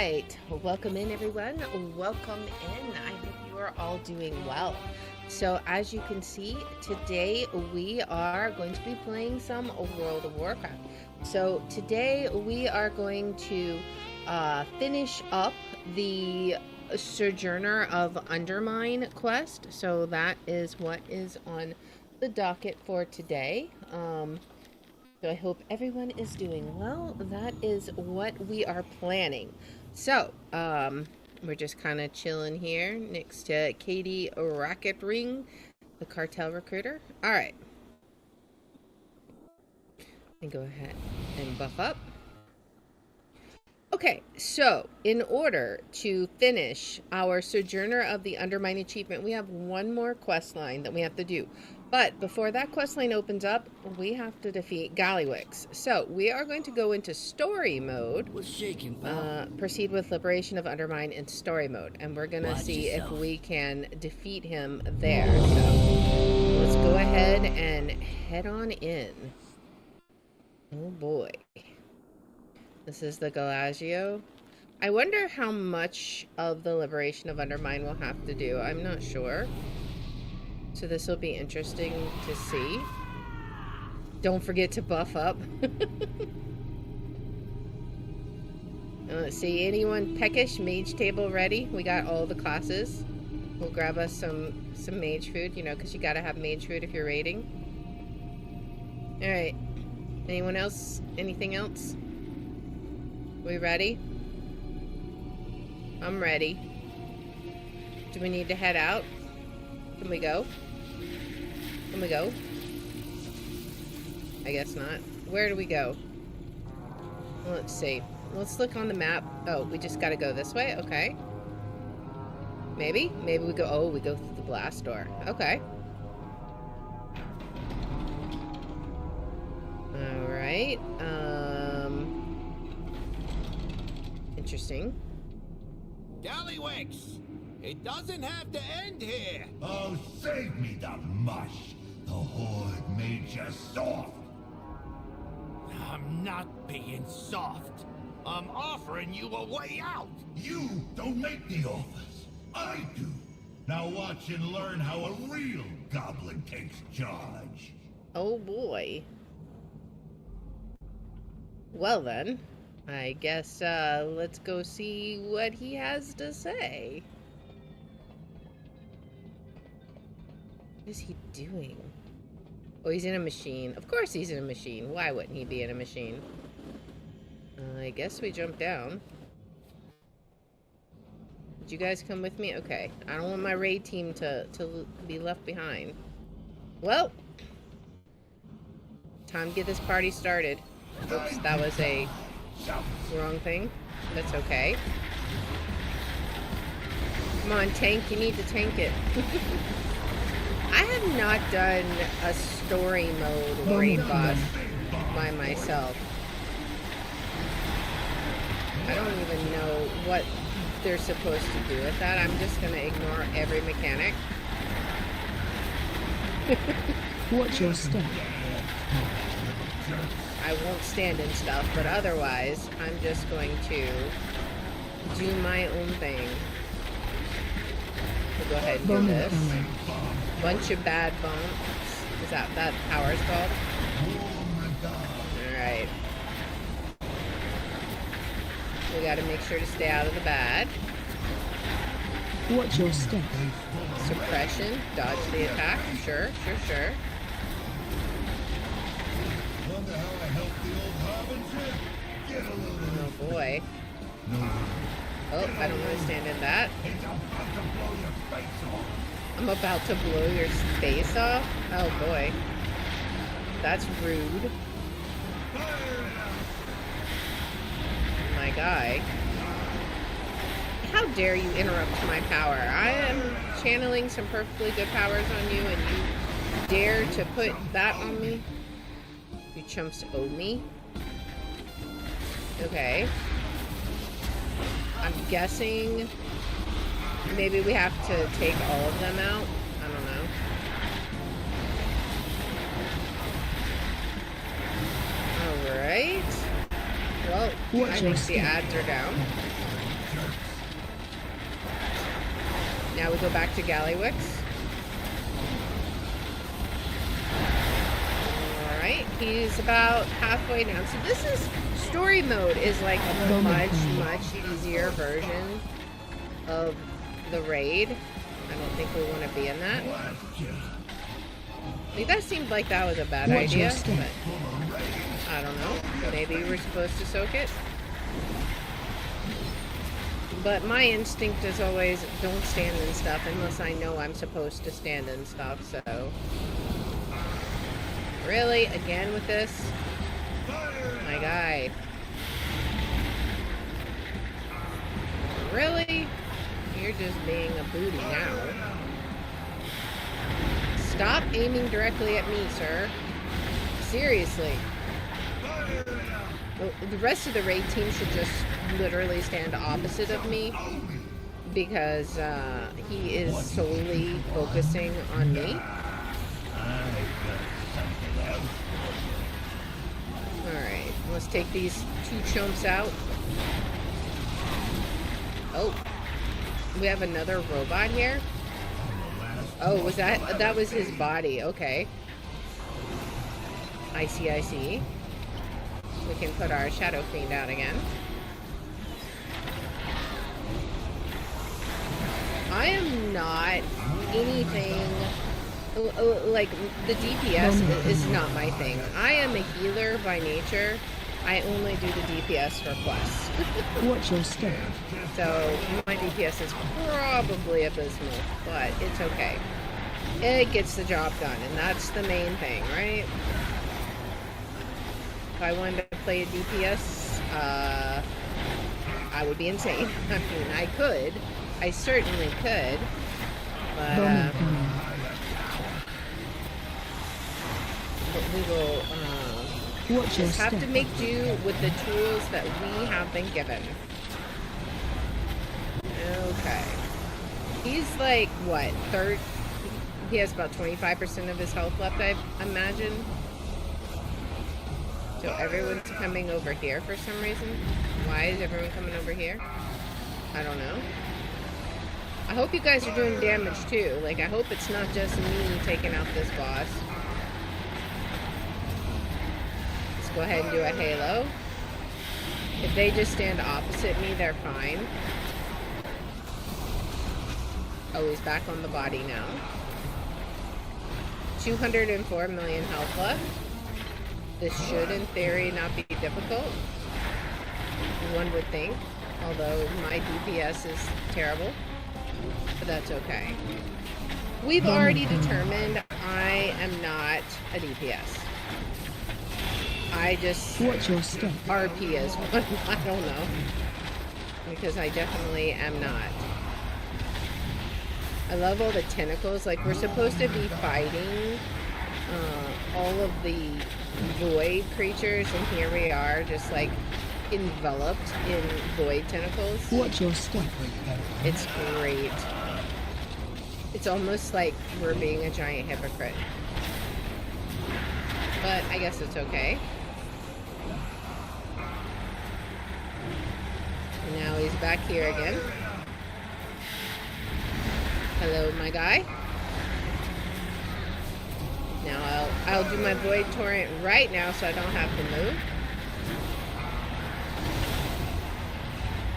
right, welcome in everyone. Welcome in. I hope you are all doing well. So as you can see, today we are going to be playing some World of Warcraft. So today we are going to finish up the Sojourner of Undermine quest. So that is what is on the docket for today. So I hope everyone is doing well. That is what we are planning. So, we're just kind of chilling here next to Katie Rocket Ring, the cartel recruiter. All right. And go ahead and buff up. Okay, so in order to finish our Sojourner of the Undermine achievement, we have one more quest line that we have to do. But before that quest line opens up, we have to defeat Gallywix. So we are going to go into story mode. What's shaking, pal? Proceed with Liberation of Undermine in story mode. And we're going to see if we can defeat him there. So let's go ahead and head on in. Oh boy. This is the Galagio. I wonder how much of the Liberation of Undermine we'll have to do. I'm not sure. So this will be interesting to see. Don't forget to buff up. Let's see, anyone peckish? Mage table ready? We got all the classes. We'll grab us some mage food, you know, because you gotta have mage food if you're raiding. Alright. Anyone else? Anything else? We ready? I'm ready. Do we need to head out? Can we go? Can we go? I guess not. Where do we go? Well, let's see. Let's look on the map. Oh, we just gotta go this way? Okay. Maybe? Maybe we go... Oh, we go through the blast door. Okay. Alright. Interesting. Gallywix! It doesn't have to end here! Oh, save me the mush! The Horde made you soft! I'm not being soft. I'm offering you a way out! You don't make the offers. I do. Now watch and learn how a real goblin takes charge. Oh boy. Well then, I guess let's go see what he has to say. What is he doing? Oh, he's in a machine. Of course he's in a machine. Why wouldn't he be in a machine? I guess we jump down. Did you guys come with me? Okay. I don't want my raid team to be left behind. Well, time to get this party started. Oops, that was a wrong thing. That's okay. Come on, tank. You need to tank it. I have not done a story mode raid boss by myself. I don't even know what they're supposed to do with that. I'm just gonna ignore every mechanic. Watch your step. I won't stand in stuff, but otherwise, I'm just going to do my own thing. We'll go ahead and do this. Bunch of bad bumps. Is that power's called? Alright. We gotta make sure to stay out of the bad. Watch your step. Suppression. Dodge the attack. Sure. Wonder how I helped the old harbinger? Get a little. Oh boy. Oh, I don't want to stand in that. It's about to blow your face off. I'm about to blow your face off? Oh boy. That's rude. My guy. How dare you interrupt my power? I am channeling some perfectly good powers on you and you dare to put that on me? You chumps owe me? Okay. I'm guessing maybe we have to take all of them out. I don't know. Alright. Well, I think the ads are down. Now we go back to Gallywix. Alright, he's about halfway down. So this is, story mode is like a much easier version of the raid. I don't think we want to be in that. Like, that seemed like that was a bad idea, but I don't know. Maybe we're supposed to soak it. But my instinct is always don't stand in stuff unless I know I'm supposed to stand in stuff, so. Really? Again with this? My guy. Really? You're just being a booty now. Stop aiming directly at me, sir. Seriously. The rest of the raid team should just literally stand opposite of me because he is solely focusing on me. Alright, let's take these two chumps out. Oh, we have another robot here? Oh, was that was his body, okay. I see. We can put our Shadow Fiend out again. I am not anything... Like, the DPS is not my thing. I am a healer by nature. I only do the DPS for quests. Watch your step. So, my DPS is probably abysmal, but it's okay. It gets the job done, and that's the main thing, right? If I wanted to play a DPS, I would be insane. I mean, I could. I certainly could. But, we will just have to make do with the tools that we have been given. Okay. He's like, what, third? He has about 25% of his health left, I imagine. So everyone's coming over here for some reason. Why is everyone coming over here? I don't know. I hope you guys are doing damage too. Like, I hope it's not just me taking out this boss. Let's go ahead and do a halo. If they just stand opposite me, they're fine. Oh, he's back on the body now. 204 million health left. This should, in theory, not be difficult. One would think. Although my DPS is terrible. But that's okay. We've already determined I am not a DPS. I just... Watch your step. RP is one. I don't know. Because I definitely am not. I love all the tentacles. Like, we're supposed to be fighting all of the void creatures, and here we are, just like enveloped in void tentacles. Watch your step. It's great. It's almost like we're being a giant hypocrite. But I guess it's okay. Now he's back here again. Hello, my guy. Now I'll do my void torrent right now so I don't have to move.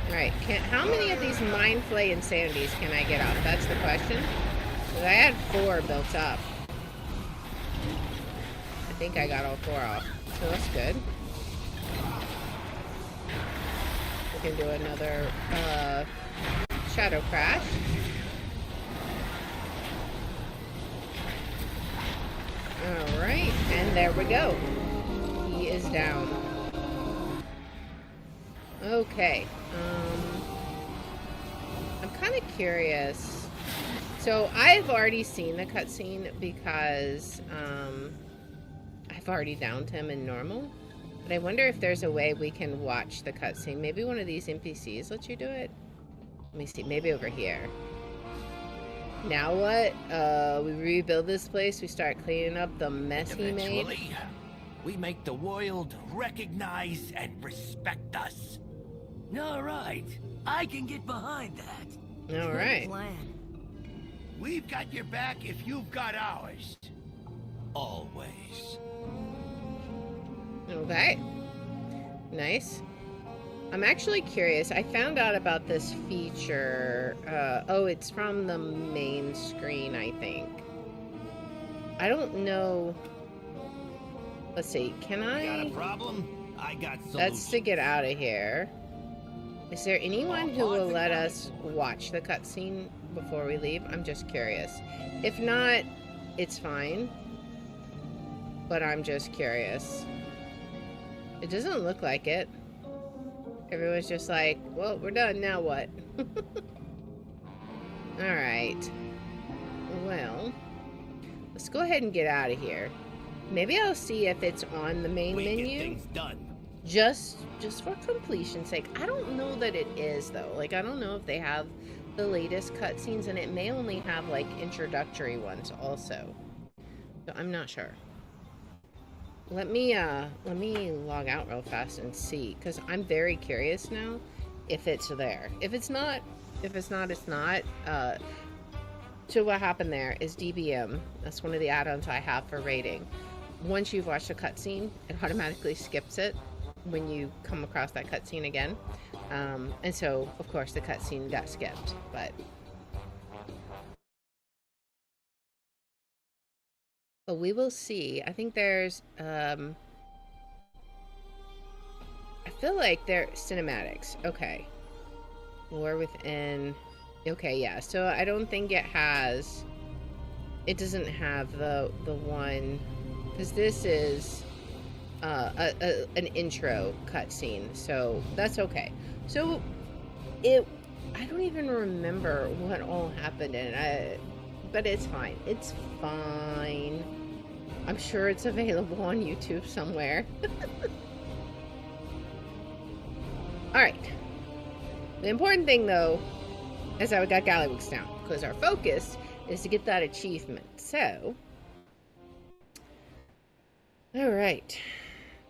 Alright, how many of these Mind Flay Insanities can I get off? That's the question. Because I had 4 built up. I think I got all 4 off. So that's good. We can do another Shadow Crash. Alright, and there we go. He is down. Okay. I'm kind of curious. So I've already seen the cutscene because I've already downed him in normal. But I wonder if there's a way we can watch the cutscene. Maybe one of these NPCs lets you do it. Let me see. Maybe over here. Now what? We rebuild this place. We start cleaning up the mess he made. Eventually, we make the world recognize and respect us. All right, I can get behind that. All right. Plan. We've got your back if you've got ours. Always. Okay. Nice. I'm actually curious. I found out about this feature. Oh, it's from the main screen, I think. I don't know. Let's see. Can I? Got a problem? I got solutions. That's to get out of here. Is there anyone who will let us watch the cutscene before we leave? I'm just curious. If not, it's fine. But I'm just curious. It doesn't look like it. Everyone's just like, well, we're done, now what? Alright. Well, let's go ahead and get out of here. Maybe I'll see if it's on the main menu. Get things done. Just for completion's sake. I don't know that it is, though. Like, I don't know if they have the latest cutscenes, and it may only have, like, introductory ones also. So I'm not sure. Let me log out real fast and see, because I'm very curious now if it's there. If it's not, it's not. So what happened there is DBM. That's one of the add-ons I have for raiding. Once you've watched a cutscene, it automatically skips it when you come across that cutscene again. And so, of course, the cutscene got skipped, but... But we will see. I think there's, I feel like they're cinematics. Okay. War within... Okay, yeah. So I don't think it has... It doesn't have the one... Because this is an intro cutscene. So that's okay. So I don't even remember what all happened in it. But it's fine. It's fine. I'm sure it's available on YouTube somewhere. Alright. The important thing, though, is that we got Gallywix now. Because our focus is to get that achievement. So... Alright.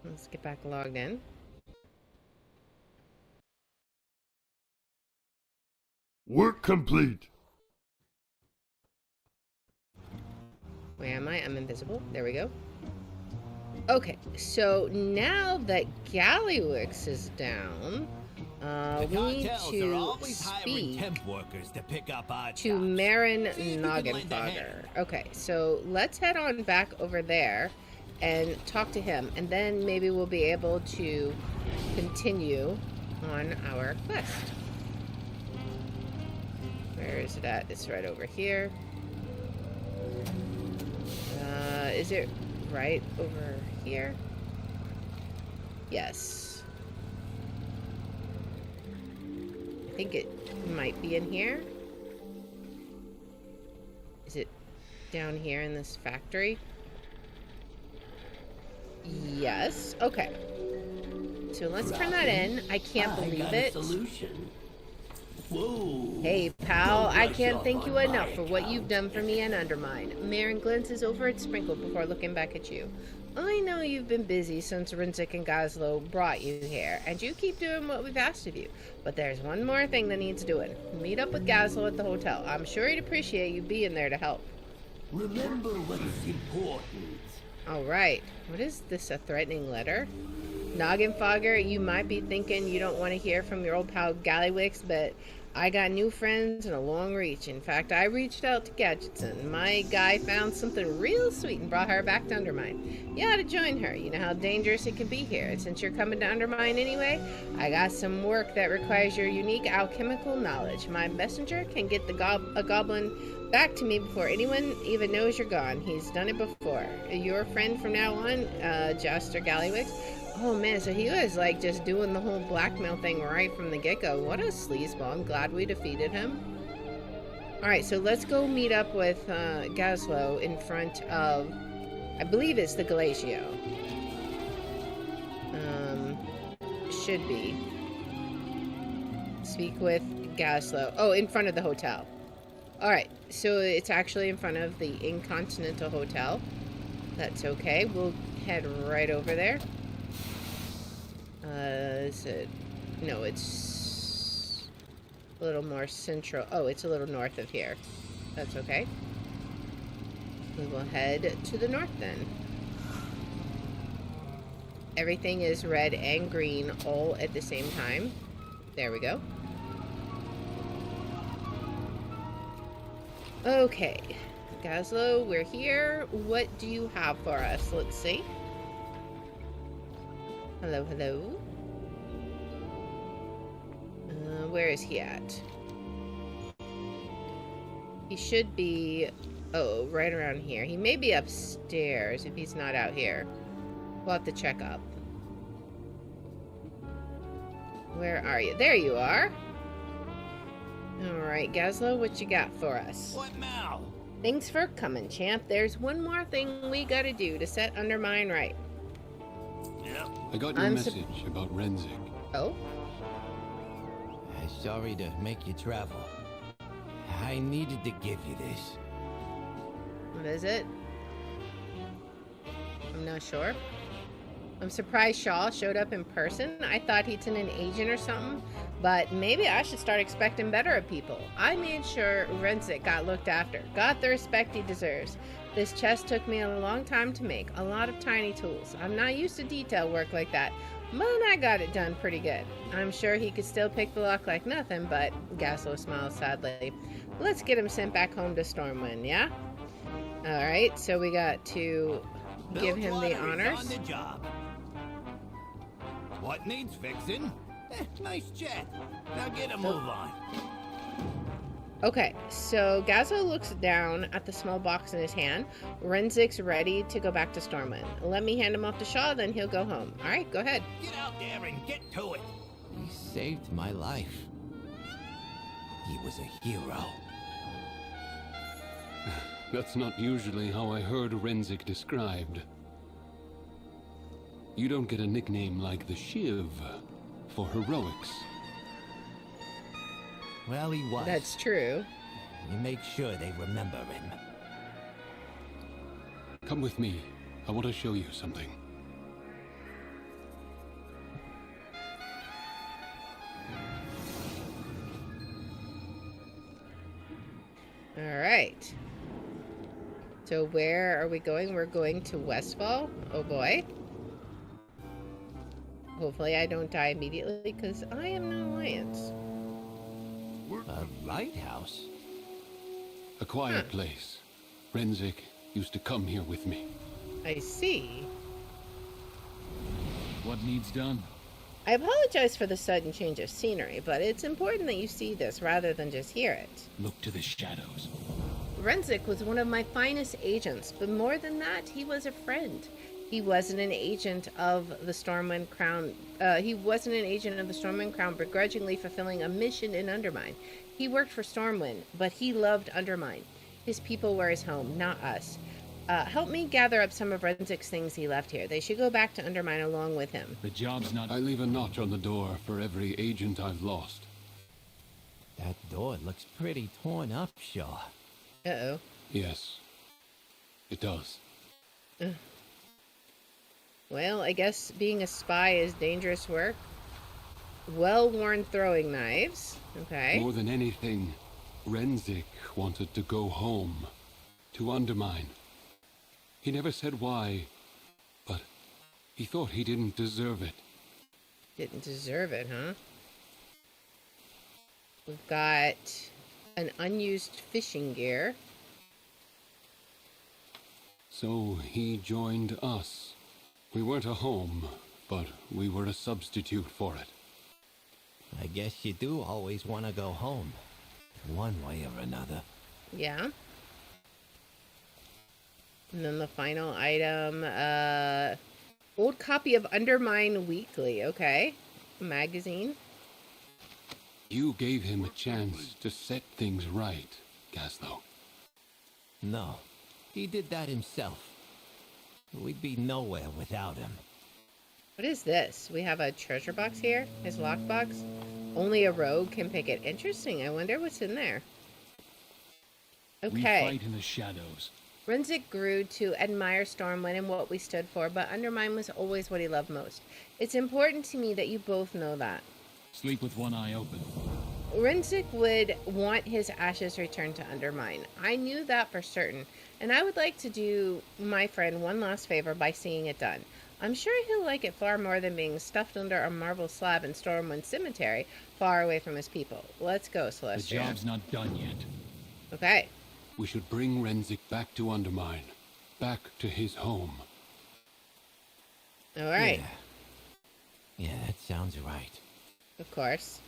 Let's get back logged in. Work complete. Where am I? I'm invisible. There we go. Okay, so now that Gallywix is down, we need to speak to Marin Noggenfogger. Okay, so let's head on back over there and talk to him, and then maybe we'll be able to continue on our quest. Where is it at? It's right over here. Is it right over here? Yes. I think it might be in here. Is it down here in this factory? Yes. Okay. So let's turn that in. I can't believe it. Whoa. Hey, pal, I can't thank you enough for what you've done for me and Undermine. Marin glances over at Sprinkle before looking back at you. I know you've been busy since Rinzik and Goslow brought you here, and you keep doing what we've asked of you. But there's one more thing that needs doing. Meet up with Goslow at the hotel. I'm sure he'd appreciate you being there to help. Remember what's important. Alright. What is this, a threatening letter? Noggenfogger, you might be thinking you don't want to hear from your old pal Gallywix, but I got new friends and a long reach. In fact, I reached out to Gadgetson. My guy found something real sweet and brought her back to Undermine. You ought to join her. You know how dangerous it can be here. And since you're coming to Undermine anyway, I got some work that requires your unique alchemical knowledge. My messenger can get a goblin back to me before anyone even knows you're gone. He's done it before. Your friend from now on, Joster Gallywix. Oh man, so he was like just doing the whole blackmail thing right from the get-go. What a sleazeball. I'm glad we defeated him. Alright, so let's go meet up with Goslow in front of, I believe it's the Galatio. Should be. Speak with Goslow. Oh, in front of the hotel. Alright, so it's actually in front of the Incontinental Hotel. That's okay. We'll head right over there. Is it... No, it's a little more central. Oh, it's a little north of here. That's okay. We will head to the north then. Everything is red and green all at the same time. There we go. Okay. Gazlo, we're here. What do you have for us? Let's see. Hello, hello. Where is he at? He should be... Oh, right around here. He may be upstairs if he's not out here. We'll have to check up. Where are you? There you are. Alright, Gazlo, what you got for us? What now? Thanks for coming, champ. There's one more thing we gotta do to set Undermine right. Yeah. I got your message about Renzik. Oh? Sorry to make you travel. I needed to give you this. What is it? I'm not sure. I'm surprised Shaw showed up in person. I thought he'd send an agent or something, but maybe I should start expecting better of people. I made sure Renzik got looked after, got the respect he deserves. This chest took me a long time to make, a lot of tiny tools. I'm not used to detail work like that, but I got it done pretty good. I'm sure he could still pick the lock like nothing, but Gaslo smiles sadly. Let's get him sent back home to Stormwind, yeah? Alright, so we got to give him the honors. On the job. What needs fixing? Nice chat. Now get a move on. Okay, so Gazzo looks down at the small box in his hand. Renzik's ready to go back to Stormwind. Let me hand him off to Shaw, then he'll go home. Alright, go ahead. Get out there and get to it. He saved my life. He was a hero. That's not usually how I heard Renzik described. You don't get a nickname like the Shiv for heroics. Well, he was. That's true. You make sure they remember him. Come with me. I want to show you something. Alright. So where are we going? We're going to Westfall. Oh boy. Hopefully I don't die immediately, because I am no alliance. A lighthouse? A quiet place. Renzik used to come here with me. I see. What needs done? I apologize for the sudden change of scenery, but it's important that you see this rather than just hear it. Look to the shadows. Renzik was one of my finest agents, but more than that, he was a friend. He wasn't an agent of the Stormwind Crown. Begrudgingly fulfilling a mission in Undermine. He worked for Stormwind, but he loved Undermine. His people were his home, not us. Help me gather up some of Renzik's things he left here. They should go back to Undermine along with him. The job's not... I leave a notch on the door for every agent I've lost. That door looks pretty torn up, Shaw. Uh-oh. Yes, it does. Well, I guess being a spy is dangerous work. Well-worn throwing knives. Okay. More than anything, Renzik wanted to go home. To Undermine. He never said why, but he thought he didn't deserve it. Didn't deserve it, huh? We've got an unused fishing gear. So he joined us. We weren't a home, but we were a substitute for it. I guess you do always want to go home. One way or another. Yeah. And then the final item, old copy of Undermine Weekly, okay. Magazine. You gave him a chance to set things right, Gaslo. No, he did that himself. We'd be nowhere without him. What is this? We have a treasure box here? His lockbox? Only a rogue can pick it. Interesting. I wonder what's in there. Okay. We fight in the shadows. Renzik grew to admire Stormwind and what we stood for, but Undermine was always what he loved most. It's important to me that you both know that. Sleep with one eye open. Renzik would want his ashes returned to Undermine. I knew that for certain, and I would like to do my friend one last favor by seeing it done. I'm sure he'll like it far more than being stuffed under a marble slab in Stormwind Cemetery, far away from his people. Let's go, Celestia. The job's not done yet. Okay. We should bring Renzik back to Undermine. Back to his home. All right. Yeah, that sounds right. Of course.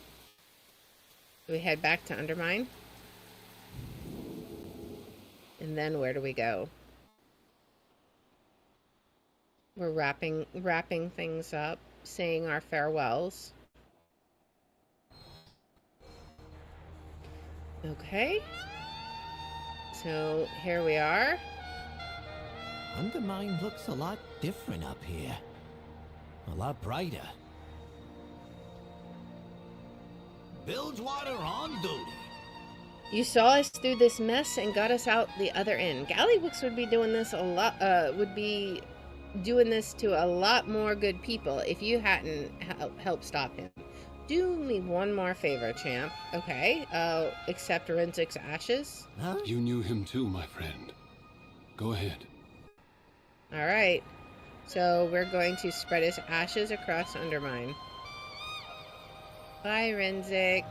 Do we head back to Undermine? And then where do we go? We're wrapping things up, saying our farewells. Okay. So here we are. Undermine looks a lot different up here. A lot brighter. Bilgewater on duty. You saw us through this mess and got us out the other end. Gallywix would be doing this a lot. Would be doing this to a lot more good people if you hadn't helped stop him. Do me one more favor, champ. Okay. Accept Renzik's ashes. Huh? You knew him too, my friend. Go ahead. All right. So we're going to spread his ashes across Undermine. Bye, Renzik.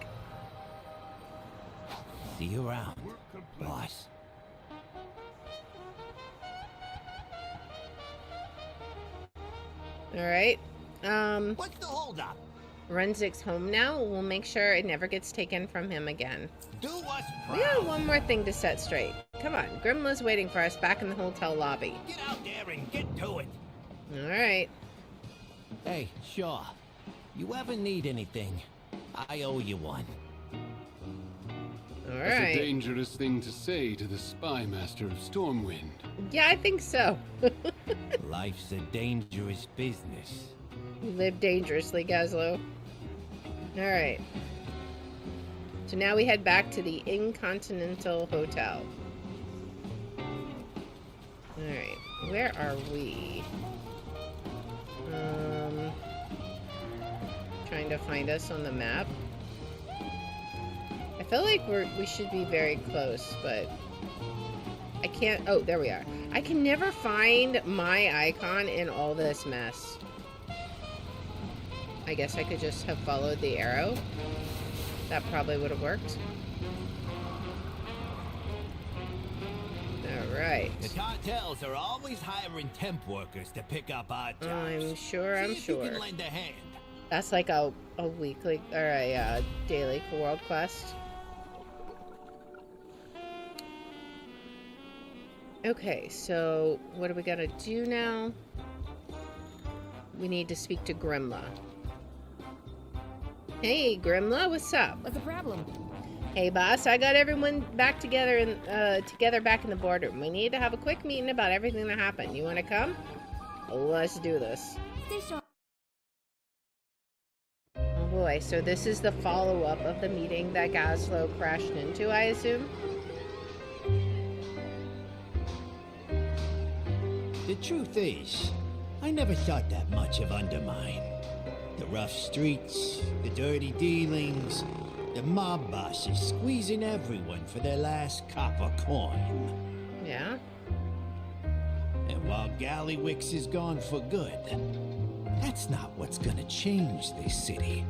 See you around, boss. All right. What's the holdup? Renzik's home now. We'll make sure it never gets taken from him again. Do us We got proud. one more thing to set straight. Come on, Grimla's waiting for us back in the hotel lobby. Get out there and get to it. All right. Hey, Shaw. You ever need anything, I owe you one. All That's a right. dangerous thing to say to the spy master of Stormwind. Yeah, I think so. Life's a dangerous business. Live dangerously, Gazlo. All right. So now we head back to the Incontinental Hotel. All right. Where are we? Trying to find us on the map. I feel like we should be very close, but I can't. Oh, there we are. I can never find my icon in all this mess. I guess I could just have followed the arrow. That probably would have worked. Alright. The cartels are always hiring temp workers to pick up odd jobs. I'm sure. See if you can lend a hand. That's like a weekly or a daily world quest. Okay, so what do we gotta do now? We need to speak to Grimla. Hey, Grimla, what's up? What's the problem? Hey, boss, I got everyone back together back in the boardroom. We need to have a quick meeting about everything that happened. You want to come? Let's do this. Stay sharp. Oh boy, so this is the follow-up of the meeting that Gazlo crashed into, I assume? The truth is, I never thought that much of Undermine. The rough streets, the dirty dealings, the mob bosses squeezing everyone for their last copper coin. Yeah? And while Gallywix is gone for good, that's not what's gonna change this city.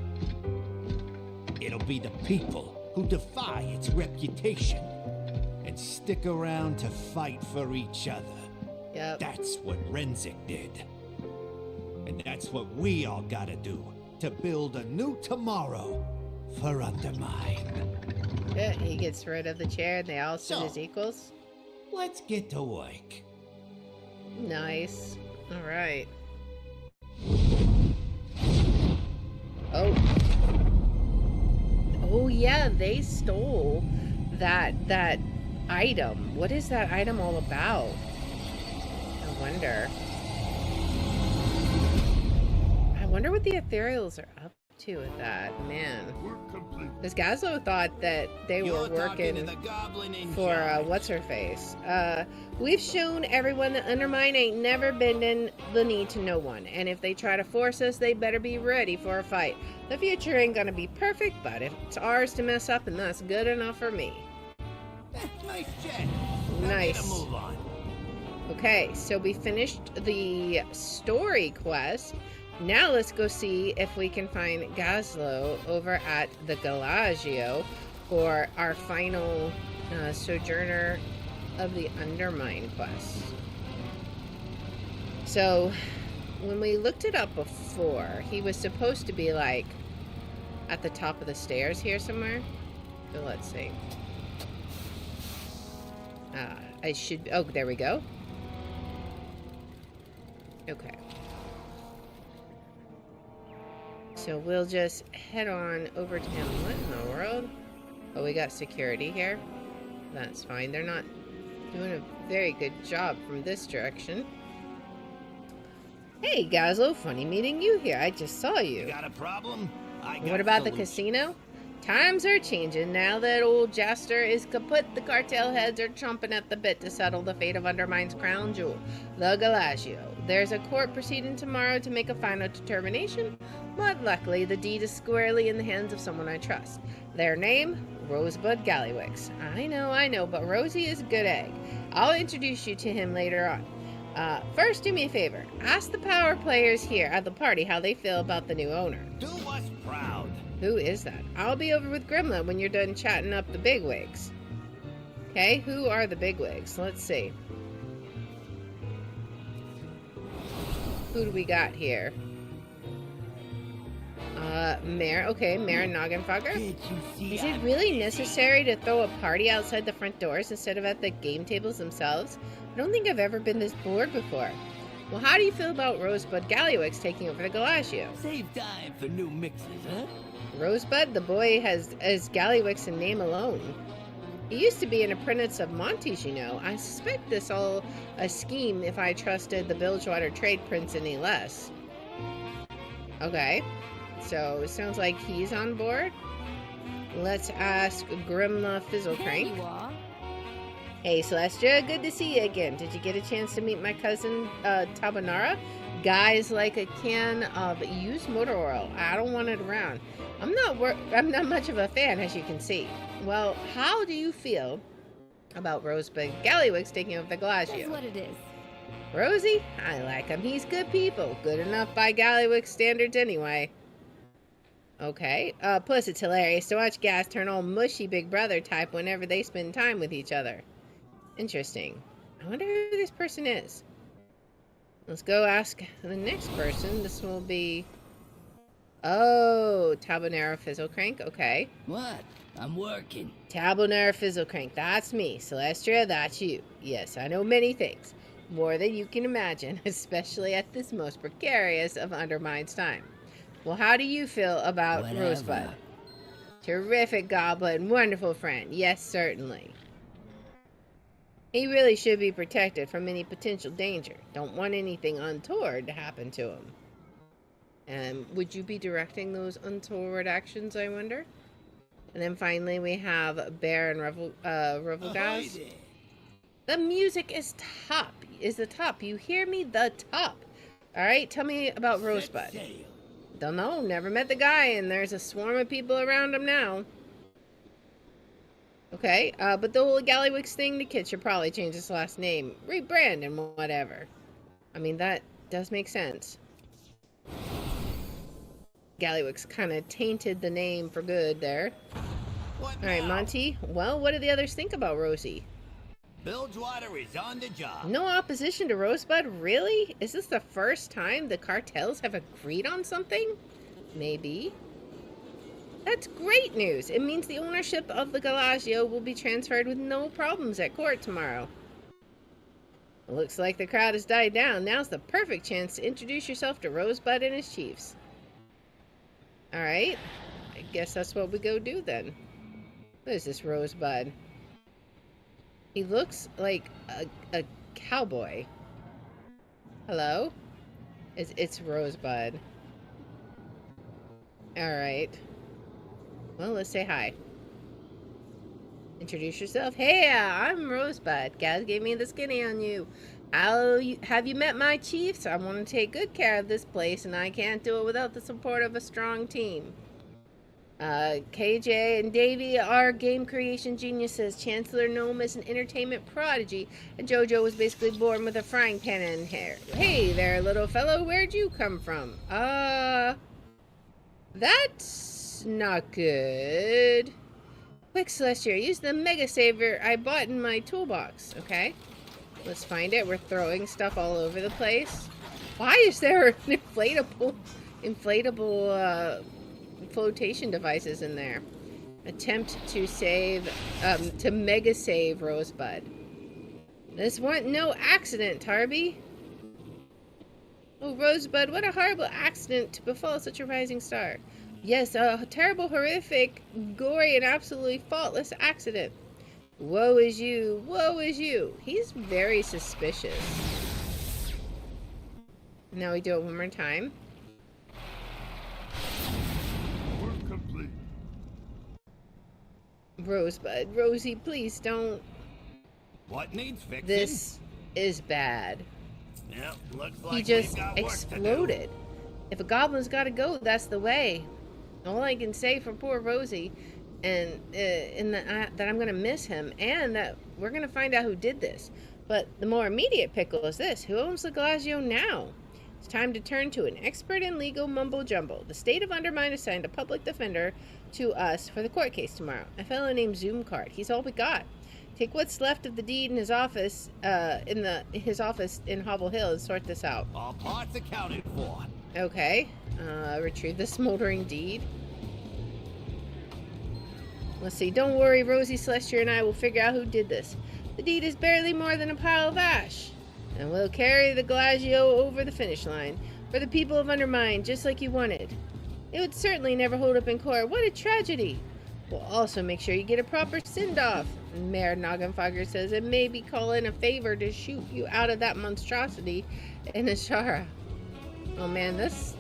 It'll be the people who defy its reputation and stick around to fight for each other. Yep. That's what Renzik did. And that's what we all gotta do to build a new tomorrow for Undermine. Yeah, he gets rid of the chair and they all sit So- as equals. Let's get to work. Nice. Alright. Oh. Oh yeah, they stole that item. What is that item all about? I wonder. I wonder what the Ethereals are up too with that, man. Work complete. This Gazlo thought that they You're were talking to working the goblin in for charge. what's her face. We've shown everyone that Undermine ain't never bending the knee to no one, and if they try to force us, they better be ready for a fight. The future ain't gonna be perfect, but if it's ours to mess up, and that's good enough for me. Nice chat. Now Nice. get a move on. Okay, so we finished the story quest. Now let's go see if we can find Gazlo over at the Gallagio for our final Sojourner of the Undermine quest. So, when we looked it up before, he was supposed to be like at the top of the stairs here somewhere. So let's see. I should. Oh, there we go. Okay. So we'll just head on over to him. What in the world? Oh, we got security here. That's fine. They're not doing a very good job from this direction. Hey, Gazlo, funny meeting you here. I just saw You you. got a problem? I got What about the solution. casino? Times are changing. Now that old Jaster is kaput, the cartel heads are chomping at the bit to settle the fate of Undermine's crown jewel, the Gallagio. There's a court proceeding tomorrow to make a final determination, but luckily the deed is squarely in the hands of someone I trust. Their name? Rosebud Gallywix. I know, but Rosie is a good egg. I'll introduce you to him later on. First, do me a favor. Ask the power players here at the party how they feel about the new owner. Do us proud. Who is that? I'll be over with Grimla when you're done chatting up the bigwigs. Okay, who are the bigwigs? Let's see. Who do we got here? Mayor. Okay, Mayor Noggenfogger. Is it really necessary to throw a party outside the front doors instead of at the game tables themselves? I don't think I've ever been this bored before. Well, how do you feel about Rosebud Gallywix taking over the Gallagio? Save time for new mixes, huh? Rosebud, the boy has Gallywix in name alone. He used to be an apprentice of Monty's, you know. I suspect this all a scheme if I trusted the Bilgewater trade prince any less. Okay, so it sounds like he's on board. Let's ask Grimla Fizzlecrank. Hey Celestia, good to see you again. Did you get a chance to meet my cousin Tabanara? Guys like a can of used motor oil. I don't want it around. I'm not much of a fan, as you can see. Well, how do you feel about Rosebud Gallywix taking over the Gallagio? That's what it is. Rosie? I like him. He's good people. Good enough by Gallywix standards anyway. Okay. Plus it's hilarious to watch Gas turn all mushy big brother type whenever they spend time with each other. Interesting. I wonder who this person is. Let's go ask the next person. This will be... Oh, Tabanera Fizzlecrank. Okay. What? I'm working. Tabanera Fizzlecrank. That's me. Celestia, that's you. Yes, I know many things. More than you can imagine, especially at this most precarious of Undermine's time. Well, how do you feel about Whatever. Rosebud? Terrific goblin. Wonderful friend. Yes, certainly. He really should be protected from any potential danger. Don't want anything untoward to happen to him. Would you be directing those untoward actions, I wonder? And then finally we have Bear and Revelgaz. The music is top. Is the top. You hear me? The top. Alright, tell me about Rosebud. Don't know. Never met the guy, and there's a swarm of people around him now. Okay, but the whole Gallywix thing, the kid should probably change his last name. Rebrand and whatever. I mean, that does make sense. Gallywix kind of tainted the name for good there. Alright, Monty. Well, what do the others think about Rosie? Bilgewater is on the job. No opposition to Rosebud? Really? Is this the first time the cartels have agreed on something? Maybe. That's great news. It means the ownership of the Gallagio will be transferred with no problems at court tomorrow. It looks like the crowd has died down. Now's the perfect chance to introduce yourself to Rosebud and his chiefs. Alright. I guess that's what we go do then. What is this Rosebud? He looks like a cowboy. Hello? It's Rosebud. Alright. Well, let's say hi. Introduce yourself. Hey, I'm Rosebud. Gaz gave me the skinny on you. Have you met my chiefs? I want to take good care of this place, and I can't do it without the support of a strong team. KJ and Davey are game creation geniuses. Chancellor Gnome is an entertainment prodigy, and Jojo was basically born with a frying pan in hair. Hey there, little fellow. Where'd you come from? That's not good. Quick, Celestia, use the Mega Saver I bought in my toolbox. Okay, let's find it. We're throwing stuff all over the place. Why is there an inflatable flotation devices in there? Attempt to save, to Mega Save Rosebud. This wasn't no accident, Tarby. Oh, Rosebud, what a horrible accident to befall such a rising star. Yes, a terrible, horrific, gory, and absolutely faultless accident. Woe is you. Woe is you. He's very suspicious. Now we do it one more time. Work complete. Rosebud, Rosie, please don't. What needs fixing? This is bad. Yep, looks like He just we've got work to do. exploded. If a goblin's got to go, that's the way. All I can say for poor Rosie, and that I'm going to miss him, and that we're going to find out who did this. But the more immediate pickle is this. Who owns the Gallagio now? It's time to turn to an expert in legal mumbo-jumbo. The state of Undermine assigned a public defender to us for the court case tomorrow. A fellow named Zoomcart. He's all we got. Take what's left of the deed in his office, his office in Hobble Hill, and sort this out. All parts accounted for. Okay. Retrieve the smoldering deed. Let's see. Don't worry, Rosie, Celestia, and I will figure out who did this. The deed is barely more than a pile of ash. And we'll carry the Gallagio over the finish line for the people of Undermine, just like you wanted. It would certainly never hold up in court. What a tragedy. We'll also make sure you get a proper send-off. Mayor Noggenfogger says it may be calling a favor to shoot you out of that monstrosity in Ashara. Oh man, that's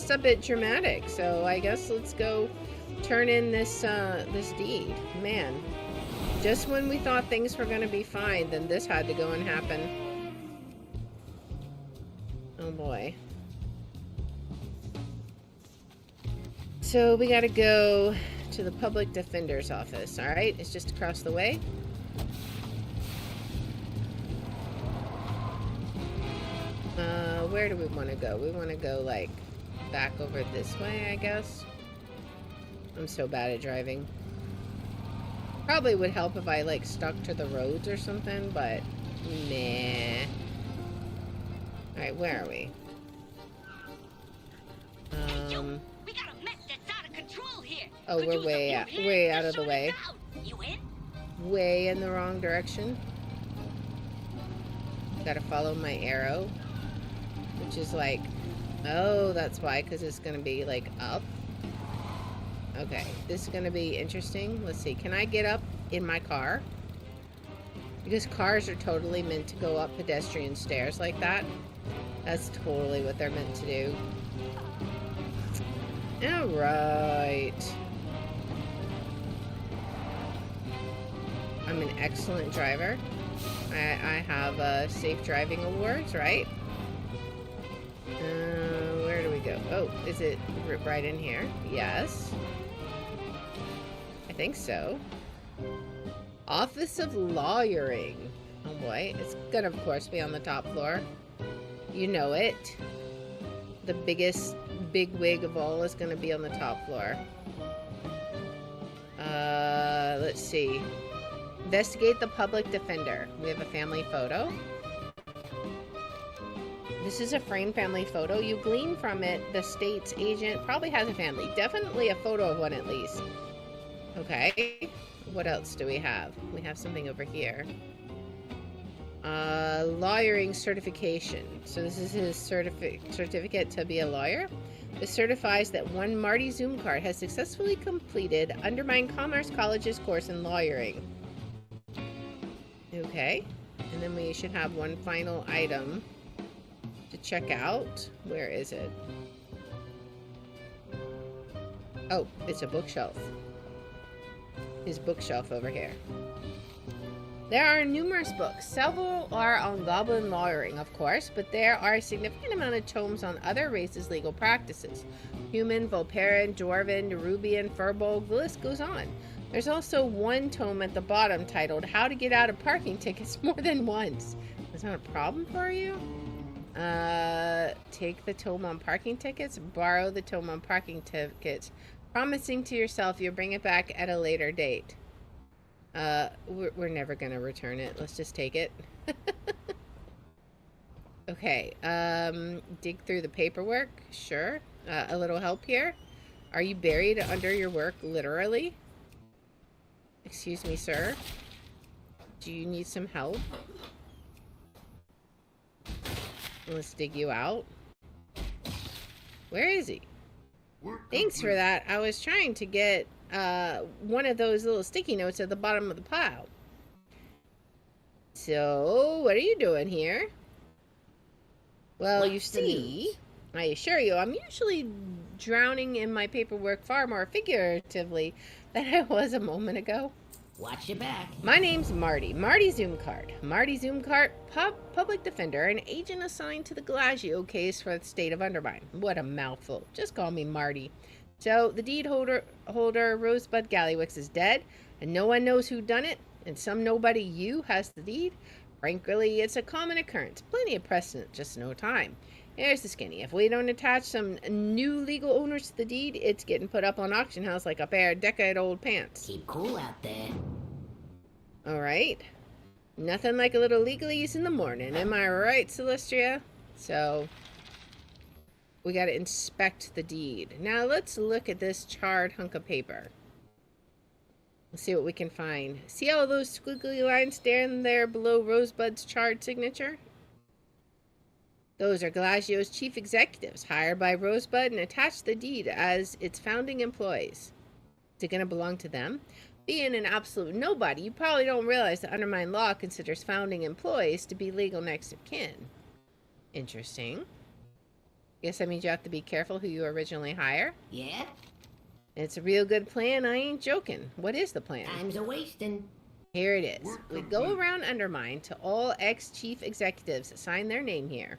a bit dramatic. So I guess let's go turn in this this deed. Man, just when we thought things were gonna be fine, then this had to go and happen. Oh boy. So we gotta go to the public defender's office. All right, it's just across the way. Where do we want to go? We want to go, like, back over this way, I guess. I'm so bad at driving. Probably would help if I, like, stuck to the roads or something, but meh. Alright, where are we? We got a mess that's out of control here. Oh, we're way out of the way. You in? Way in the wrong direction. Gotta follow my arrow. Which is like, oh, that's why, because it's gonna be like up. Okay, this is gonna be interesting. Let's see, can I get up in my car? Because cars are totally meant to go up pedestrian stairs like that. That's totally what they're meant to do. Alright. I'm an excellent driver. I have safe driving awards, right? Where do we go? Oh, is it right in here? Yes. I think so. Office of Lawyering. Oh boy, it's gonna of course be on the top floor. You know it. The biggest bigwig of all is gonna be on the top floor. Let's see. Investigate the public defender. We have a family photo. This is a framed family photo. You glean from it the state's agent probably has a family. Definitely a photo of one at least. Okay. What else do we have? We have something over here. Lawyering certification. So this is his certificate to be a lawyer. This certifies that one Marty Zoomcart has successfully completed Undermine Commerce College's course in lawyering. Okay. And then we should have one final item to check out. Where is it? Oh, it's a bookshelf. His bookshelf over here. There are numerous books. Several are on goblin lawyering, of course, but there are a significant amount of tomes on other races' legal practices. Human, Volparian, Dwarven, Nerubian, Furbolg, the list goes on. There's also one tome at the bottom titled How to Get Out of Parking Tickets More Than Once. Is that a problem for you? Take the tome on parking tickets, borrow the tome on parking tickets, promising to yourself you'll bring it back at a later date. We're never gonna return it. Let's just take it. Okay, dig through the paperwork. Sure. A little help here. Are you buried under your work, literally? Excuse me, sir. Do you need some help? Let's dig you out. Where is he? Thanks for that. I was trying to get one of those little sticky notes at the bottom of the pile. So, what are you doing here? Well, you see, I assure you, I'm usually drowning in my paperwork far more figuratively than I was a moment ago. Watch your back. My name's Marty. Marty Zoomcart. Marty Zoomcart, public defender, and agent assigned to the Gallywix case for the state of Undermine. What a mouthful. Just call me Marty. So, the deed holder Rosebud Gallywix is dead, and no one knows who done it, and some nobody you has the deed. Frankly, it's a common occurrence. Plenty of precedent, just no time. Here's the skinny. If we don't attach some new legal owners to the deed, it's getting put up on auction house like a pair of decade-old pants. Keep cool out there. Alright. Nothing like a little legalese in the morning. Am I right, Celestria? So, we gotta inspect the deed. Now, let's look at this charred hunk of paper. Let's see what we can find. See all those squiggly lines down there below Rosebud's charred signature? Those are Gallywix's chief executives, hired by Rosebud and attached to the deed as its founding employees. Is it going to belong to them? Being an absolute nobody, you probably don't realize that Undermine law considers founding employees to be legal next of kin. Interesting. Guess that means you have to be careful who you originally hire? Yeah? It's a real good plan, I ain't joking. What is the plan? Time's a-wasting. Here it is. We go around Undermine to all ex-chief executives, sign their name here.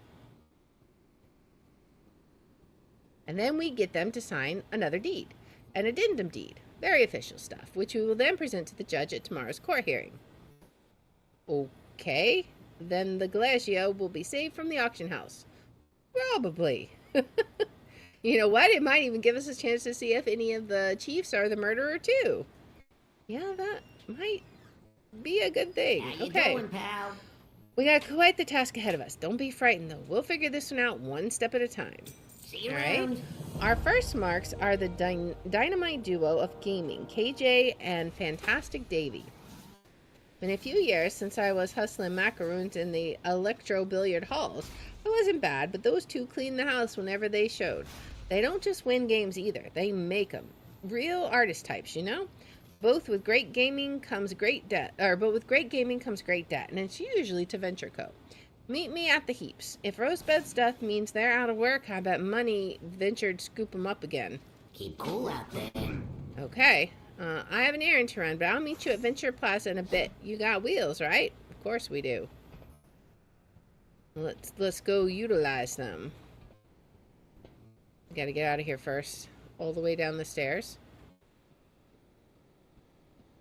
And then we get them to sign another deed, an addendum deed, very official stuff, which we will then present to the judge at tomorrow's court hearing. Okay, then the Gallywix will be saved from the auction house. Probably. You know what? It might even give us a chance to see if any of the chiefs are the murderer too. Yeah, that might be a good thing. How you Okay. doing, pal? We got quite the task ahead of us. Don't be frightened, though. We'll figure this one out one step at a time. See you All around. right? Our first marks are the dynamite duo of gaming, KJ and Fantastic Davy. Been a few years since I was hustling macaroons in the electro billiard halls. It wasn't bad, but those two cleaned the house whenever they showed. They don't just win games either. They make them. Real artist types, you know? But with great gaming comes great debt, and it's usually to Venture Co. Meet me at the heaps. If Rosebud's death means they're out of work, I bet money ventured scoop them up again. Keep cool out there. Okay. I have an errand to run, but I'll meet you at Venture Plaza in a bit. You got wheels, right? Of course we do. Let's go utilize them. Gotta get out of here first. All the way down the stairs.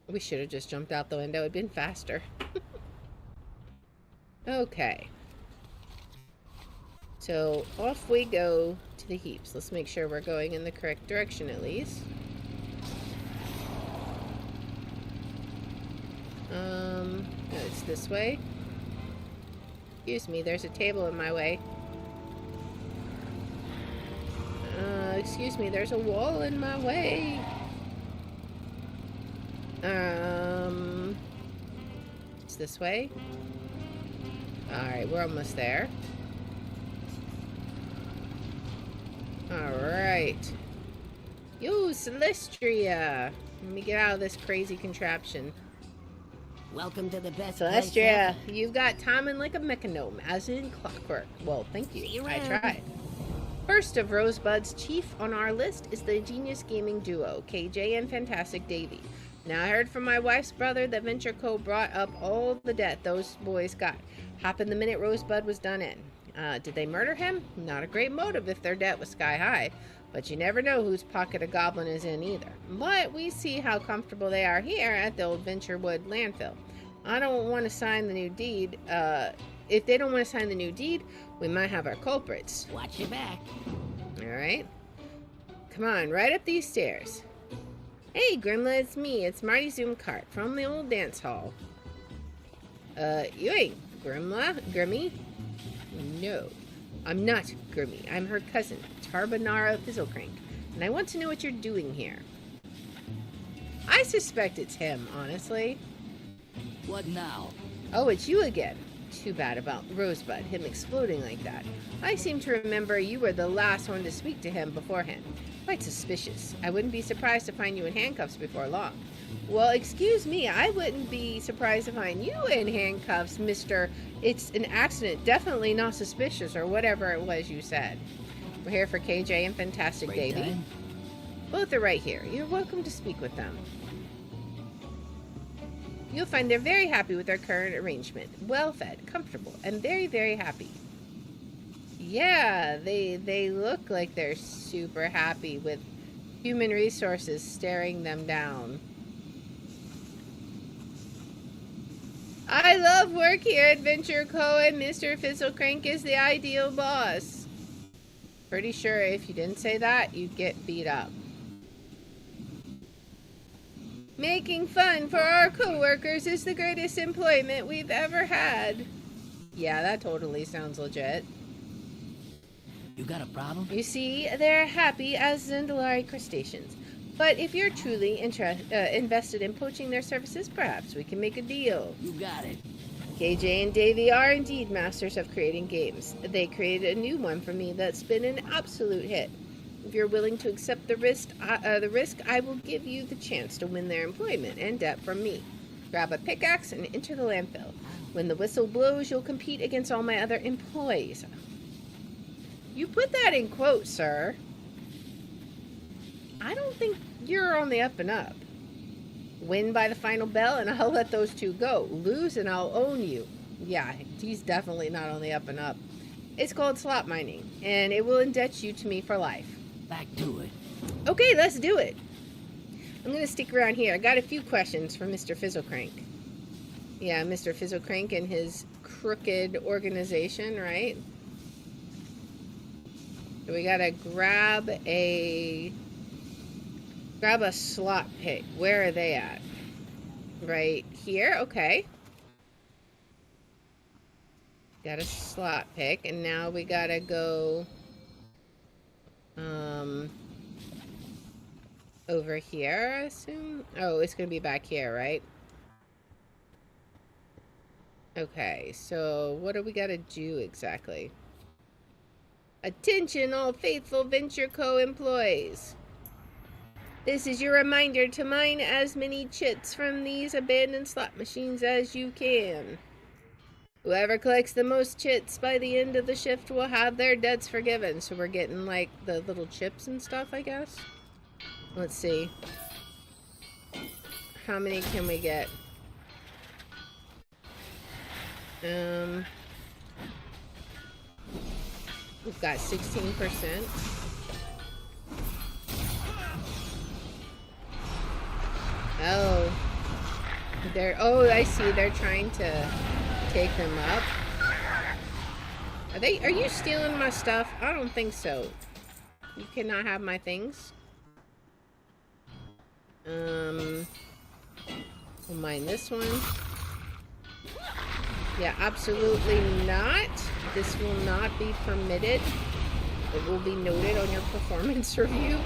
We should have just jumped out the window. It'd been faster. Okay. So, off we go to the heaps. Let's make sure we're going in the correct direction at least. No, it's this way. Excuse me, there's a table in my way. Excuse me, there's a wall in my way. It's this way. Alright, we're almost there. Alright. Yo, Celestria! Let me get out of this crazy contraption. Welcome to the best Celestria, place ever. you've got timing like a metronome, as in clockwork. Well, thank you. See you I around. tried. First of Rosebud's chief on our list is the genius gaming duo, KJ and Fantastic Davy. Now, I heard from my wife's brother that Venture Co. brought up all the debt those boys got. Happened the minute Rosebud was done in. Did they murder him? Not a great motive if their debt was sky high. But you never know whose pocket a goblin is in either. But we see how comfortable they are here at the old Venturewood landfill. I don't want to sign the new deed. If they don't want to sign the new deed, we might have our culprits. Watch your back. Alright. Come on, right up these stairs. Hey, Grimla, it's me. It's Marty Zoomcart from the old dance hall. You ain't Grimmy? No, I'm not Grimmy. I'm her cousin, Tarbonara Fizzlecrank, and I want to know what you're doing here. I suspect it's him, honestly. What now? Oh, it's you again. Too bad about Rosebud, him exploding like that. I seem to remember you were the last one to speak to him beforehand. Quite suspicious. I wouldn't be surprised to find you in handcuffs before long. Well, excuse me, I wouldn't be surprised to find you in handcuffs, Mr. It's an accident, definitely not suspicious, or whatever it was you said. We're here for KJ and Fantastic Break Davy. time? Both are right here. You're welcome to speak with them. You'll find they're very happy with their current arrangement. Well-fed, comfortable, and very, very happy. Yeah, they look like they're super happy with human resources staring them down. I love work here at Venture Co. and Mr. Fizzlecrank is the ideal boss. Pretty sure if you didn't say that, you'd get beat up. Making fun for our co-workers is the greatest employment we've ever had. Yeah, that totally sounds legit. You got a problem? You see, they're happy as Zendalari crustaceans. But if you're truly invested in poaching their services, perhaps we can make a deal. You got it. KJ and Davy are indeed masters of creating games. They created a new one for me that's been an absolute hit. If you're willing to accept the risk, I will give you the chance to win their employment and debt from me. Grab a pickaxe and enter the landfill. When the whistle blows, you'll compete against all my other employees. You put that in quotes, sir. I don't think you're on the up and up. Win by the final bell and I'll let those two go. Lose and I'll own you. Yeah, he's definitely not on the up and up. It's called slot mining, and it will indebt you to me for life. Back to it. Okay, let's do it. I'm going to stick around here. I got a few questions for Mr. Fizzlecrank. Yeah, Mr. Fizzlecrank and his crooked organization, right? So we got to grab a slot pick. Where are they at? Right here? Okay. Got a slot pick, and now we got to go over here, I assume? Oh, it's going to be back here, right? Okay, so what do we got to do exactly? Attention, all faithful Venture Co. employees. This is your reminder to mine as many chits from these abandoned slot machines as you can. Whoever collects the most chits by the end of the shift will have their debts forgiven. So we're getting, like, the little chips and stuff, I guess. Let's see. How many can we get? We've got 16%. Oh. Oh, I see. They're trying to take them up. Are you stealing my stuff? I don't think so. You cannot have my things. We'll mine this one. Yeah, absolutely not. This will not be permitted. It will be noted on your performance review.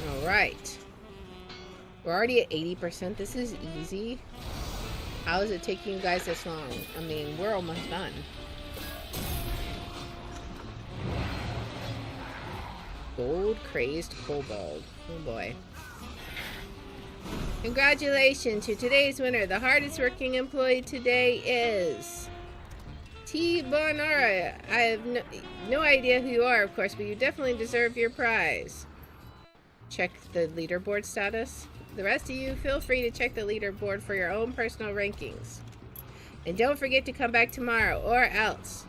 Alright. We're already at 80%. This is easy. How is it taking you guys this long? I mean, we're almost done. Gold crazed kobold. Oh boy. Congratulations to today's winner. The hardest working employee today is T. Bonara, I have no idea who you are, of course, but you definitely deserve your prize. Check the leaderboard status. The rest of you, feel free to check the leaderboard for your own personal rankings. And don't forget to come back tomorrow, or else.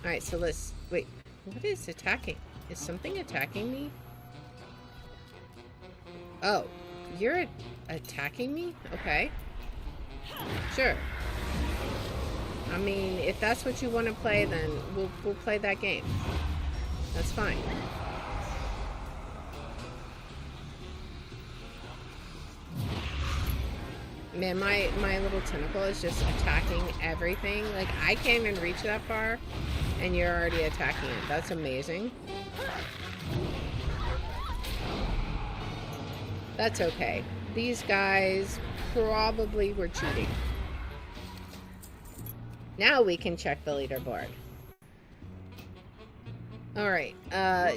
Alright, so let's... Wait, what is attacking? Is something attacking me? Oh, you're attacking me? Okay. Sure. I mean, if that's what you want to play, then we'll play that game. That's fine. Man, my little tentacle is just attacking everything. Like, I can't even reach that far, and you're already attacking it. That's amazing. That's okay. These guys probably were cheating. Now we can check the leaderboard. Alright,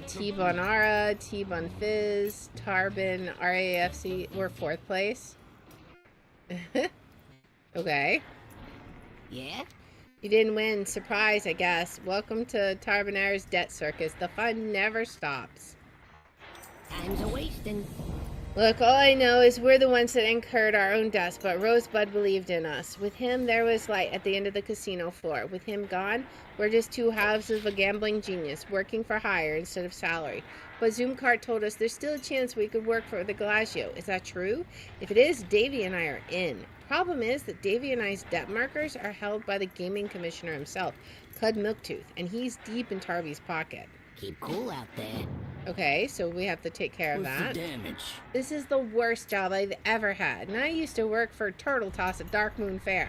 T-Bonara, T-Bon-Fizz, Tarbin, RAFC, we're 4th place. Okay. Yeah? You didn't win. Surprise, I guess. Welcome to Tarbinair's Debt Circus. The fun never stops. Time's a wasting. Look, all I know is we're the ones that incurred our own deaths, but Rosebud believed in us. With him, there was light at the end of the casino floor. With him gone, we're just two halves of a gambling genius, working for hire instead of salary. But Zoomcart told us there's still a chance we could work for the Galaccio. Is that true? If it is, Davy and I are in. Problem is that Davy and I's debt markers are held by the gaming commissioner himself, Cud Milktooth, and he's deep in Tarvy's pocket. Keep cool out there. Okay, so we have to take care of What's that. the damage? This is the worst job I've ever had, and I used to work for Turtle Toss at Dark Moon Fair.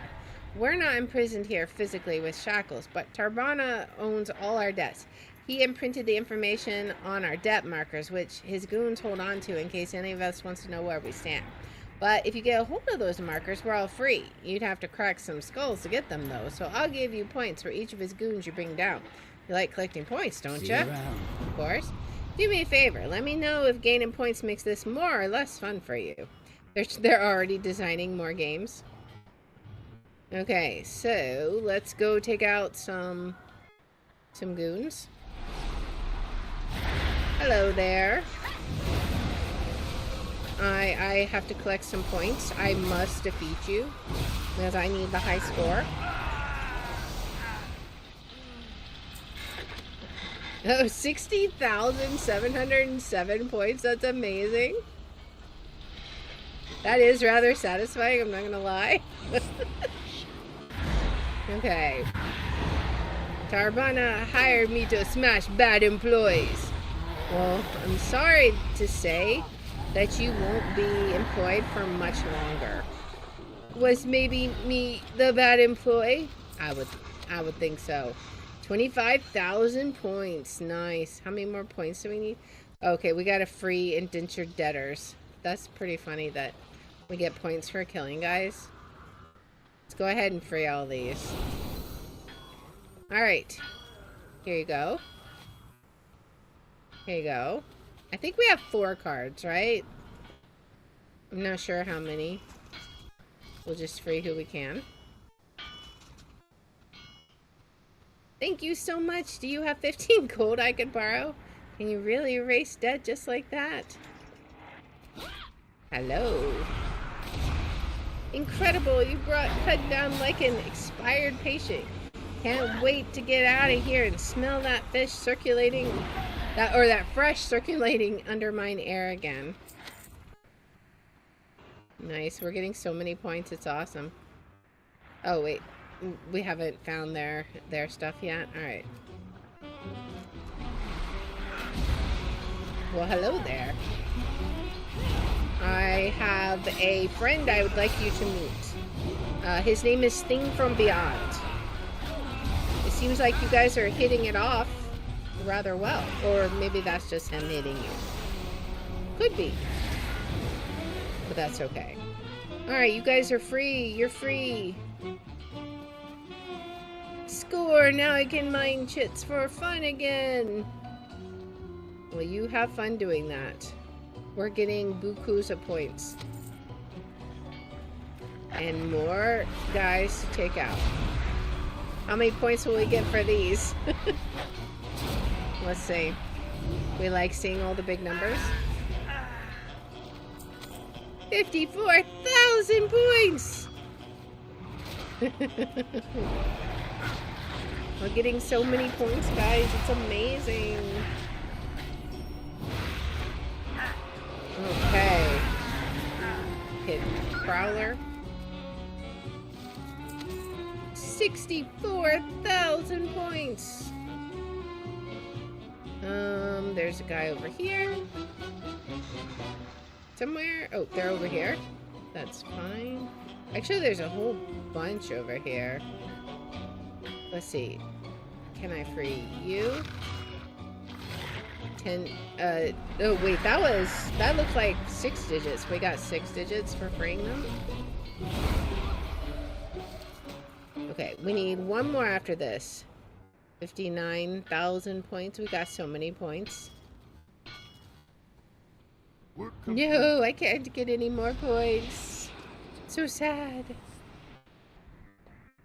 We're not imprisoned here physically with shackles, but Tarbana owns all our debts. He imprinted the information on our debt markers, which his goons hold on to in case any of us wants to know where we stand. But if you get a hold of those markers, we're all free. You'd have to crack some skulls to get them, though, so I'll give you points for each of his goons you bring down. You like collecting points, don't you? Of course. Do me a favor. Let me know if gaining points makes this more or less fun for you. They're already designing more games. Okay, so let's go take out some goons. Hello there. I have to collect some points. I must defeat you because I need the high score. Oh, 60,707 points. That's amazing. That is rather satisfying, I'm not gonna lie. Okay. Tarbana hired me to smash bad employees. Well, I'm sorry to say that you won't be employed for much longer. Was maybe me the bad employee? I would think so. 25,000 points. Nice. How many more points do we need? Okay, we got a free indentured debtors. That's pretty funny that we get points for killing guys. Let's go ahead and free all these. Alright. Here you go. Here you go. I think we have 4 cards, right? I'm not sure how many. We'll just free who we can. Thank you so much. Do you have 15 gold I could borrow? Can you really erase debt just like that? Hello. Incredible. You brought Cud down like an expired patient. Can't wait to get out of here and smell that fish circulating, that fresh circulating Undermine air again. Nice. We're getting so many points. It's awesome. Oh, wait. We haven't found their stuff yet. Alright. Well, hello there. I have a friend I would like you to meet. His name is Thing from Beyond. It seems like you guys are hitting it off rather well. Or maybe that's just him hitting you. Could be. But that's okay. Alright, you guys are free. You're free. Score! Now I can mine chits for fun again! Well, you have fun doing that. We're getting bukus of points. And more guys to take out. How many points will we get for these? Let's see. We like seeing all the big numbers. 54,000 points! We're getting so many points, guys. It's amazing. Okay. Hit Prowler. 64,000 points. There's a guy over here. Somewhere. Oh, they're over here. That's fine. Actually, there's a whole bunch over here. Let's see. Can I free you? 10. Oh, wait. That looks like 6 digits. We got 6 digits for freeing them. Okay, we need one more after this. 59,000 points. We got so many points. No, I can't get any more points. So sad.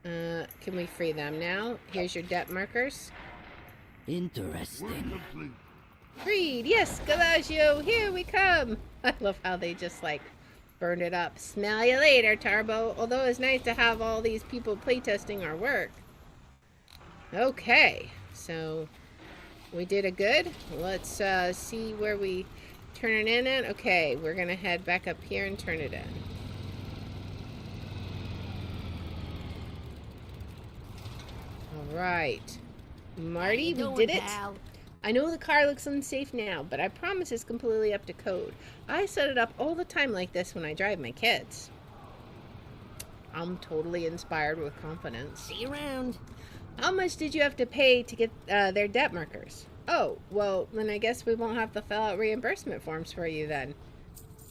Can we free them now? Here's your debt markers. Interesting. Freed! Yes, Galagio, here we come! I love how they just, like, burned it up. Smell you later, Tarbo. Although it's nice to have all these people playtesting our work. Okay, so we did a good. Let's see where we turn it in at. Okay, we're gonna head back up here and turn it in. Alright. Marty, we did it. Pal? I know the car looks unsafe now, but I promise it's completely up to code. I set it up all the time like this when I drive my kids. I'm totally inspired with confidence. See you around. How much did you have to pay to get their debt markers? Oh, well, then I guess we won't have to fill out reimbursement forms for you then.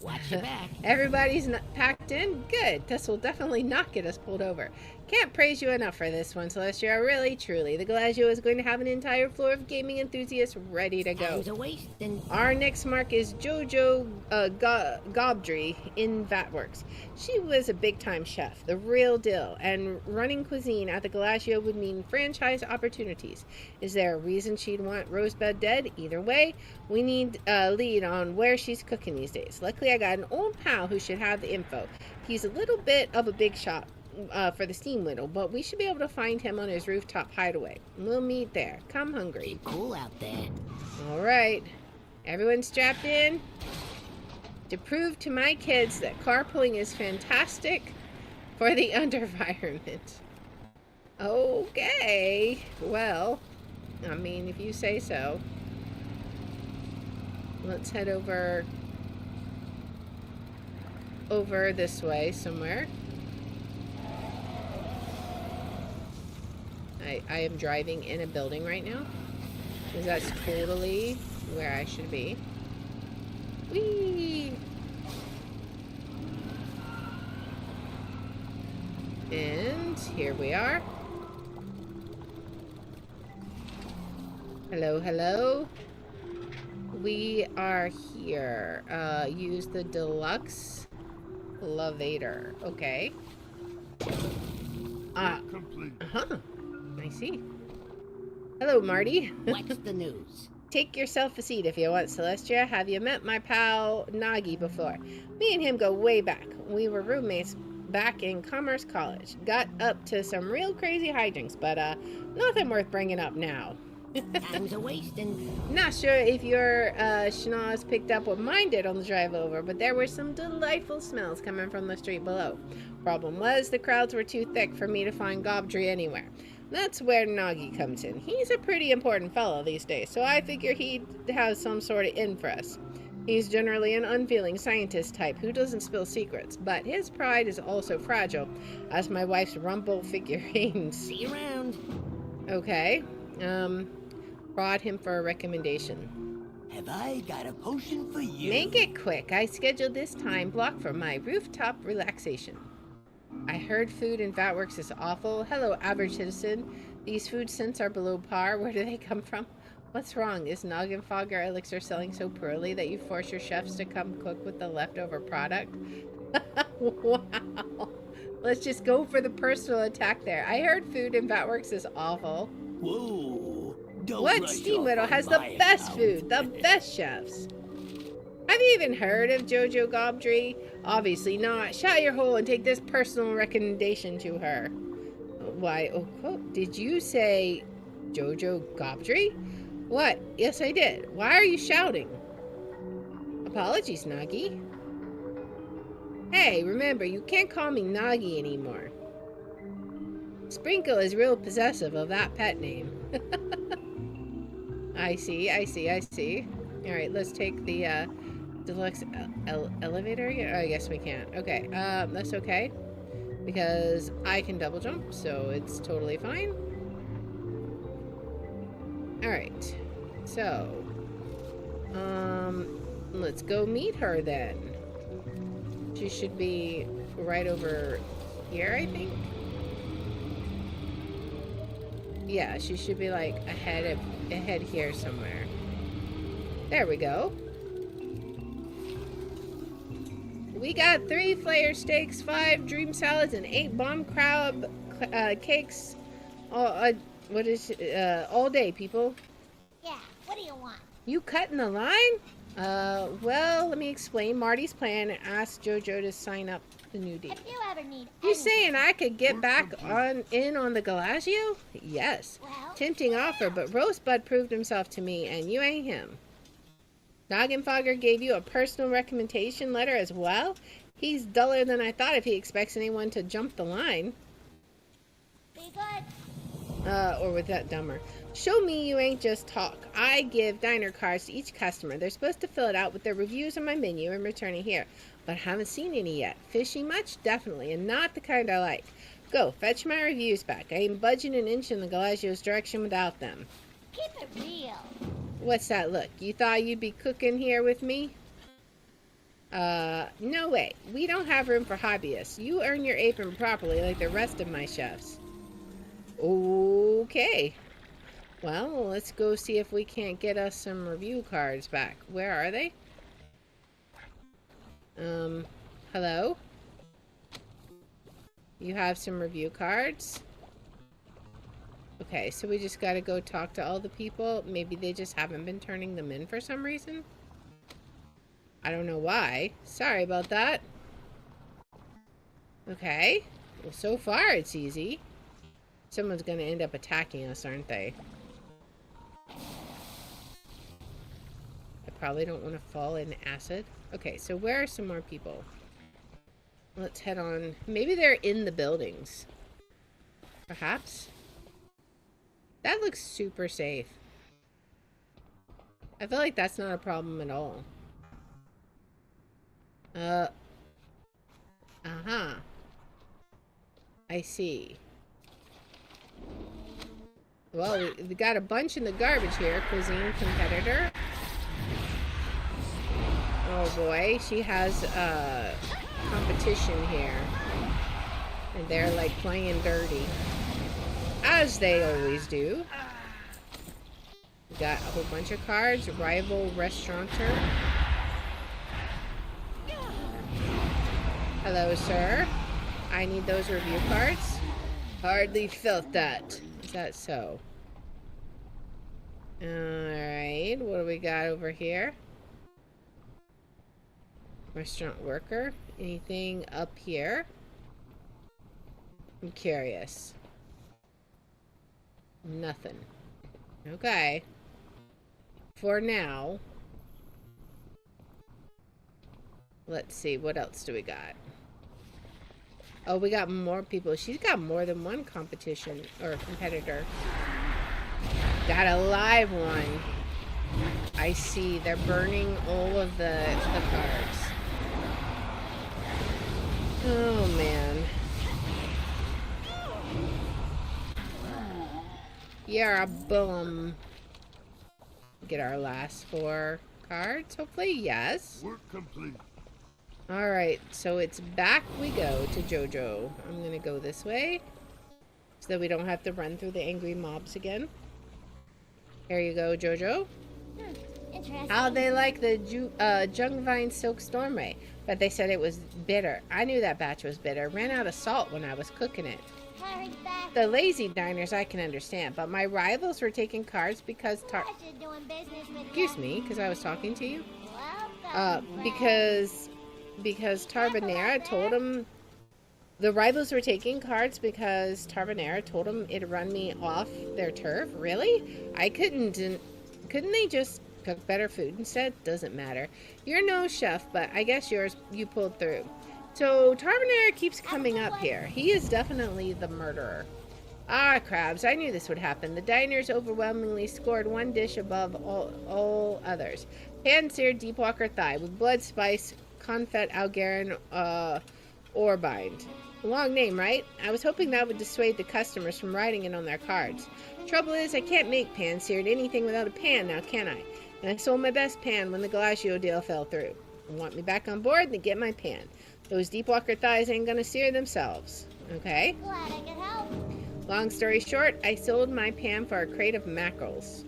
Watch your back. Everybody's packed in? Good. This will definitely not get us pulled over. Can't praise you enough for this one, Celestia. Really, truly. The Galagio is going to have an entire floor of gaming enthusiasts ready to go. Time's a wasting. Our next mark is Jojo Gobdry in Vatworks. She was a big-time chef, the real deal, and running cuisine at the Galagio would mean franchise opportunities. Is there a reason she'd want Rosebud dead? Either way, we need a lead on where she's cooking these days. Luckily, I got an old pal who should have the info. He's a little bit of a big shot for the steam whittle, but we should be able to find him on his rooftop hideaway. We'll meet there. Come hungry. Be cool out there. All right. Everyone strapped in? To prove to my kids that carpooling is fantastic for the environment. Okay. Well, I mean, if you say so. Let's head over this way somewhere. I am driving in a building right now, because that's totally where I should be. Whee! And here we are. Hello, hello. We are here. Use the deluxe elevator. Okay. Uh-huh. I see. Hello, Marty. What's the news? Take yourself a seat if you want, Celestia. Have you met my pal Nagi before? Me and him go way back. We were roommates back in Commerce College. Got up to some real crazy hijinks, but nothing worth bringing up now. Time's a wasting. Not sure if your schnoz picked up what mine did on the drive over, but there were some delightful smells coming from the street below. Problem was, the crowds were too thick for me to find Gobdry anywhere. That's where Nagi comes in. He's a pretty important fellow these days, so I figure he'd have some sort of in for us. He's generally an unfeeling scientist type who doesn't spill secrets, but his pride is also fragile, as my wife's rumple figurines. See you around. Okay. Brought him for a recommendation. Have I got a potion for you? Make it quick. I scheduled this time block for my rooftop relaxation. I heard food in Vatworks is awful. Hello, average citizen. These food scents are below par. Where do they come from? What's wrong? Is Noggin Fogger Elixir selling so poorly that you force your chefs to come cook with the leftover product? Wow. Let's just go for the personal attack there. I heard food in Vatworks is awful. Whoa. Don't What rush Steam off Widow on has the my best account. food, the best chefs? Have you even heard of Jojo Gobdry? Obviously not. Shut your hole and take this personal recommendation to her. Why, oh, quote, did you say Jojo Gobdry? What? Yes, I did. Why are you shouting? Apologies, Nagi. Hey, remember, you can't call me Nagi anymore. Sprinkle is real possessive of that pet name. I see. Alright, let's take the deluxe elevator again. Oh, I guess we can't. Okay, that's okay. Because I can double jump, so it's totally fine. Alright, so let's go meet her then. She should be right over here, I think. Yeah, she should be like ahead here somewhere. There we go. We got 3 Flayer steaks, 5 dream salads, and 8 bomb crab cakes. All day, people. Yeah, what do you want? You cutting the line? Well, let me explain. Marty's plan asked Jojo to sign up the new deal. If you ever need You saying I could get back on the Galazio? Yes. Well, Tempting offer, but Rosebud proved himself to me, and you ain't him. Noggenfogger gave you a personal recommendation letter as well? He's duller than I thought if he expects anyone to jump the line. be good. Or with that dumber. Show me you ain't just talk. I give diner cards to each customer. They're supposed to fill it out with their reviews on my menu and return it here. But I haven't seen any yet. Fishy much? Definitely, and not the kind I like. Go, fetch my reviews back. I ain't budging an inch in the Galazio's direction without them. Keep it real. What's that look? You thought you'd be cooking here with me? No way. We don't have room for hobbyists. You earn your apron properly like the rest of my chefs. Okay. Well, let's go see if we can't get us some review cards back. Where are they? Hello? You have some review cards? Okay, so we just gotta go talk to all the people. Maybe they just haven't been turning them in for some reason. I don't know why. Sorry about that. Okay. Well, so far it's easy. Someone's gonna end up attacking us, aren't they? I probably don't want to fall in acid. Okay, so where are some more people? Let's head on. Maybe they're in the buildings. Perhaps? That looks super safe. I feel like that's not a problem at all. Uh-huh. I see. Well, we got a bunch in the garbage here. Cuisine competitor. Oh boy, she has competition here. And they're like playing dirty. As they always do. We got a whole bunch of cards. Rival restaurateur. Hello, sir. I need those review cards. Hardly felt that. Is that so? Alright, what do we got over here? Restaurant worker. Anything up here? I'm curious. Nothing. Okay. For now. Let's see, what else do we got? Oh, we got more people. She's got more than one competition or competitor. Got a live one. I see. They're burning all of the cards. Oh, man. Yeah, boom. Get our last 4 cards, hopefully. Yes. Work complete. Alright, so it's back we go to Jojo. I'm gonna go this way so that we don't have to run through the angry mobs again. Here you go, Jojo. Interesting. How they like the Jungvine Silk Storm Ray, but they said it was bitter. I knew that batch was bitter. Ran out of salt when I was cooking it. Hurry back. The lazy diners I can understand, but my rivals were taking cards because Pleasure doing business with excuse you. me, because I was talking to you. Welcome, friend. Because Tarbonera told him the rivals were taking cards because Tarbonera told him it'd run me off their turf. Really? Couldn't they just cook better food instead? Doesn't matter. You're no chef, but I guess you pulled through. So Tarbonera keeps coming up here. He is definitely the murderer. Ah, crabs, I knew this would happen. The diners overwhelmingly scored one dish above all others. Pan-seared Deepwalker thigh with blood spice, confet Algarin Orbind. A long name, right? I was hoping that would dissuade the customers from writing it on their cards. Trouble is, I can't make pan-seared anything without a pan now, can I? And I sold my best pan when the Galaccio deal fell through. You want me back on board? Then get my pan. Those Deepwalker thighs ain't gonna sear themselves. Okay? Glad I could help. Long story short, I sold my pan for a crate of mackerels.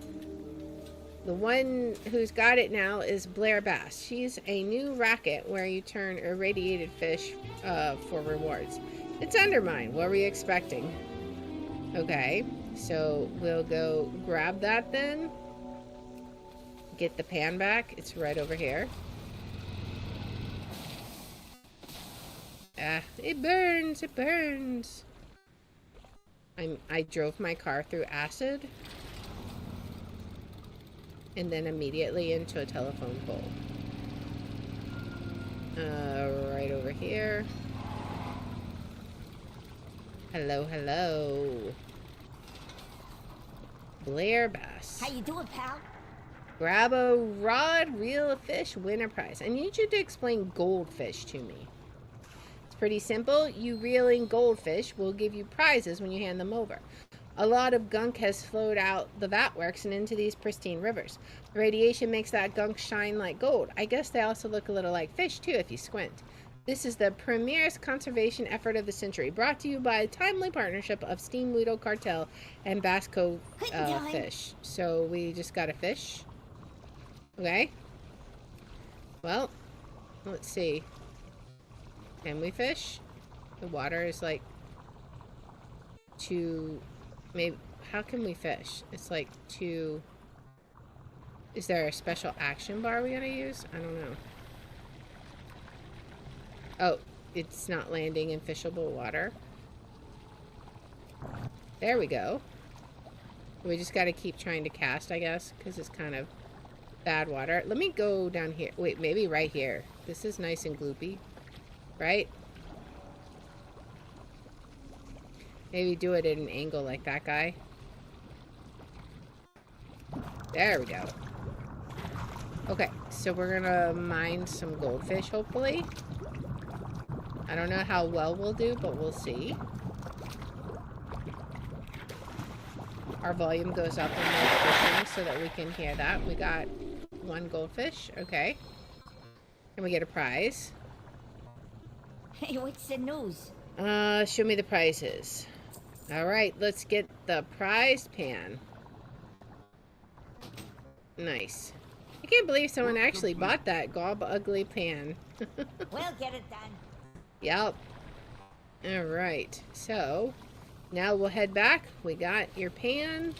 The one who's got it now is Blair Bass. She's a new racket where you turn irradiated fish for rewards. It's Undermine. What were you expecting? Okay, so we'll go grab that then. Get the pan back. It's right over here. Ah, it burns. It burns. I drove my car through acid. And then immediately into a telephone pole. Right over here. Hello, hello. Blair Bass. How you doing, pal? Grab a rod, reel a fish, win a prize. I need you to explain goldfish to me. It's pretty simple. You reeling goldfish will give you prizes when you hand them over. A lot of gunk has flowed out the vatworks and into these pristine rivers. The radiation makes that gunk shine like gold. I guess they also look a little like fish, too, if you squint. This is the premierest conservation effort of the century, brought to you by a timely partnership of Steam Weedle Cartel and Bass Cove Fish. So we just got a fish. Okay. Well, let's see. Can we fish? The water is like too... Maybe, how can we fish? It's like too... Is there a special action bar we gotta use? I don't know. Oh, it's not landing in fishable water. There we go. We just gotta keep trying to cast, I guess, because it's kind of bad water. Let me go down here. Wait, maybe right here. This is nice and gloopy, right? Maybe do it at an angle like that guy. There we go. Okay, so we're gonna mine some goldfish, hopefully. I don't know how well we'll do, but we'll see. Our volume goes up when we're fishing so that we can hear that. We got one goldfish. Okay. And we get a prize. Hey, what's the news? Show me the prizes. Alright, let's get the prized pan. Nice. I can't believe someone actually bought that gob ugly pan. We'll get it done. Yep. Alright, so now we'll head back. We got your pan.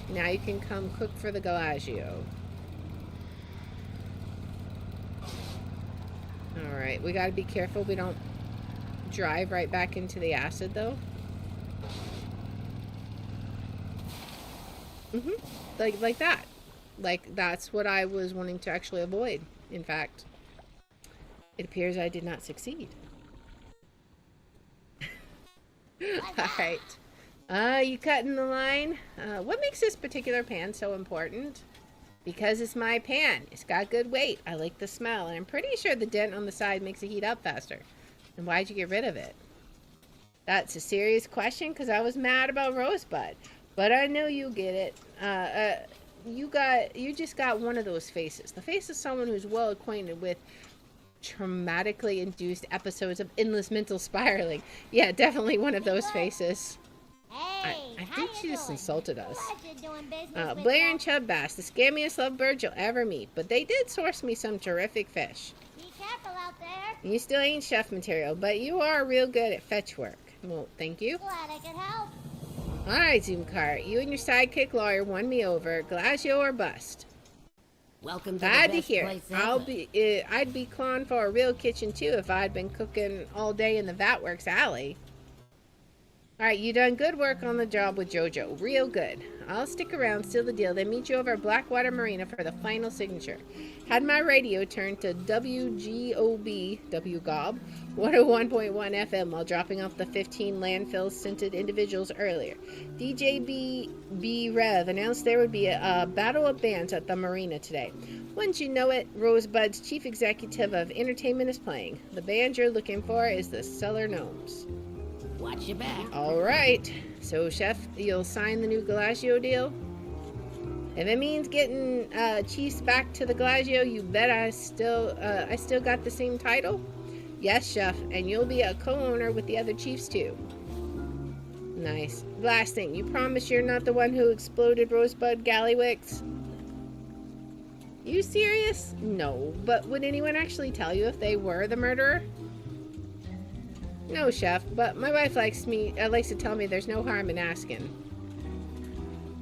Now you can come cook for the Galaccio. Alright, we gotta be careful we don't drive right back into the acid though. Like that. Like, that's what I was wanting to actually avoid, in fact. It appears I did not succeed. Alright. You cutting the line? What makes this particular pan so important? Because it's my pan. It's got good weight. I like the smell. And I'm pretty sure the dent on the side makes it heat up faster. And why'd you get rid of it? That's a serious question because I was mad about Rosebud. But I know you get it. You just got one of those faces. The face of someone who's well acquainted with traumatically induced episodes of endless mental spiraling. Yeah, definitely one of those faces. Hey! I think she just insulted us. Blair and Chub Bass, the scammiest lovebirds you'll ever meet. But they did source me some terrific fish. Be careful out there. You still ain't chef material, but you are real good at fetch work. Well, thank you. Glad I could help. Alright, Zoomcart. You and your sidekick lawyer won me over. Glacio or bust. Welcome to Glad the to best hear. place ever. I'd be clawing for a real kitchen too if I'd been cooking all day in the Vatworks alley. Alright, you done good work on the job with Jojo. Real good. I'll stick around, seal the deal, then meet you over at Blackwater Marina for the final signature. Had my radio turned to WGOB, WGOB, 101.1 FM while dropping off the 15 landfill-scented individuals earlier. DJ B Rev announced there would be a battle of bands at the marina today. Wouldn't you know it, Rosebud's chief executive of entertainment is playing. The band you're looking for is the Cellar Gnomes. Watch your back. Alright, so Chef, you'll sign the new Galagio deal? If it means getting Chiefs back to the Galagio, you bet I still got the same title? Yes, Chef, and you'll be a co-owner with the other Chiefs too. Nice. Last thing, you promise you're not the one who exploded Rosebud Gallywix? You serious? No, but would anyone actually tell you if they were the murderer? No, Chef, but my wife likes to tell me there's no harm in asking.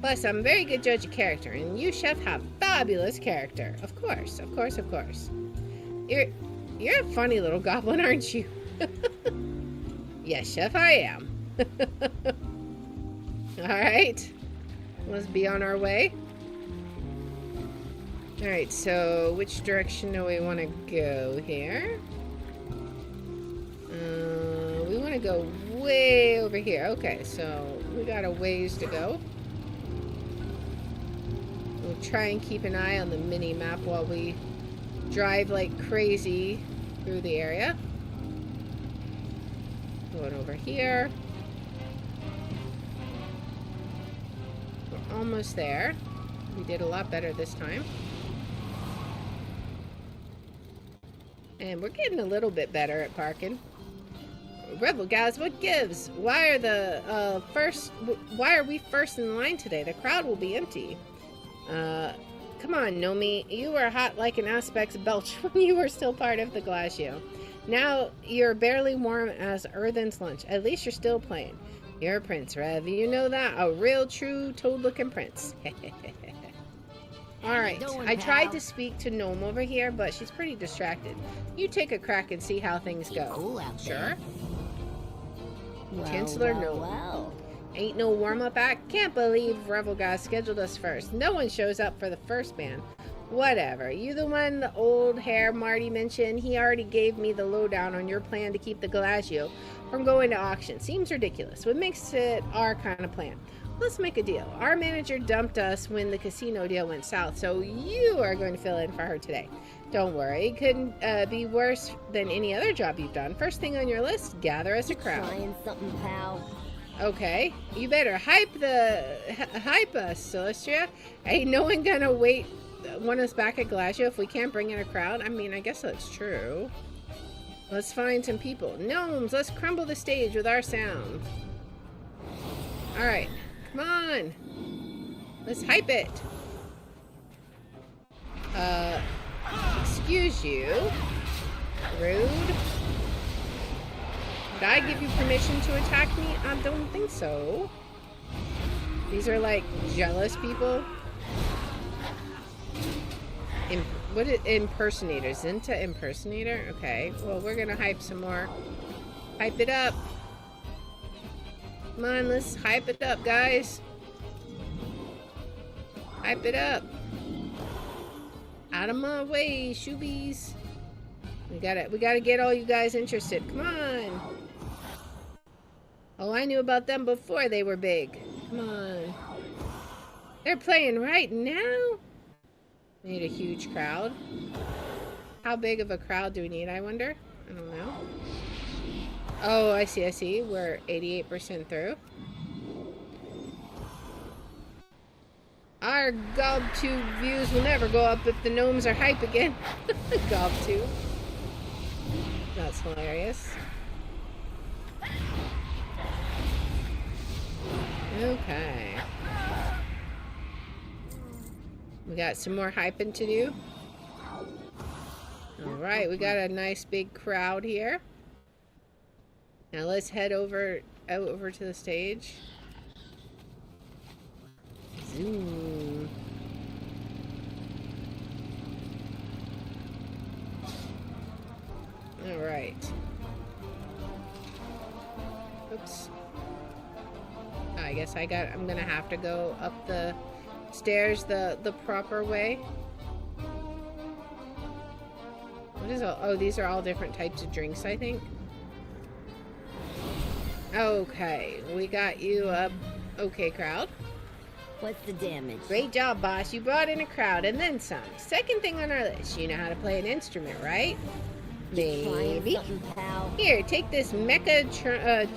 Plus, I'm a very good judge of character, and you, Chef, have fabulous character. Of course, of course, of course. You're a funny little goblin, aren't you? Yes, Chef, I am. Alright. Let's be on our way. Alright, so which direction do we want to go here? We want to go way over here. Okay, so we got a ways to go. We'll try and keep an eye on the mini-map while we drive like crazy through the area. Going over here. We're almost there. We did a lot better this time. And we're getting a little bit better at parking. Rebel guys, what gives? Why are we first in line today? The crowd will be empty. Come on, Nomi. You were hot like an Aspec's belch when you were still part of the Glacio. Now you're barely warm as Earthen's lunch. At least you're still playing. You're a prince, Rev. You know that? A real, true, toad-looking prince. Alright, I tried to speak to Gnome over here, but she's pretty distracted. You take a crack and see how things go. Cool out Sure? Well, Chancellor well, Gnome. well. Ain't no warm-up act? Can't believe Revel guys scheduled us first. No one shows up for the first band. Whatever. You the one the old hair Marty mentioned? He already gave me the lowdown on your plan to keep the Galagio from going to auction. Seems ridiculous. What makes it our kind of plan? Let's make a deal. Our manager dumped us when the casino deal went south, so you are going to fill in for her today. Don't worry, it couldn't be worse than any other job you've done. First thing on your list, gather us a crowd. Trying something, pal. Okay, you better hype us, Celestia. Ain't no one gonna want us back at Galagio if we can't bring in a crowd. I mean, I guess that's true. Let's find some people. Gnomes, let's crumble the stage with our sound. Alright, come on. Let's hype it. Excuse you. Rude. Did I give you permission to attack me? I don't think so. These are like jealous people. Impersonator. Zinta impersonator? Okay. Well, we're gonna hype some more. Hype it up. Come on, let's hype it up, guys. Hype it up. Out of my way, shoobies. We gotta get all you guys interested. Come on. Oh, I knew about them before they were big. Come on. They're playing right now? We need a huge crowd. How big of a crowd do we need, I wonder? I don't know. Oh, I see. We're 88% through. Our GobTube views will never go up if the gnomes are hype again. GobTube. That's hilarious. Okay. Okay. We got some more hyping to do. Alright, we got a nice big crowd here. Now let's head over to the stage. Zoom. Alright. Oops. I guess I'm gonna have to go up the stairs the proper way. What is all? Oh, these are all different types of drinks, I think. Okay, we got you up. Okay, crowd. What's the damage? Great job, boss. You brought in a crowd and then some. Second thing on our list, you know how to play an instrument, right? Maybe. Here, take this mecha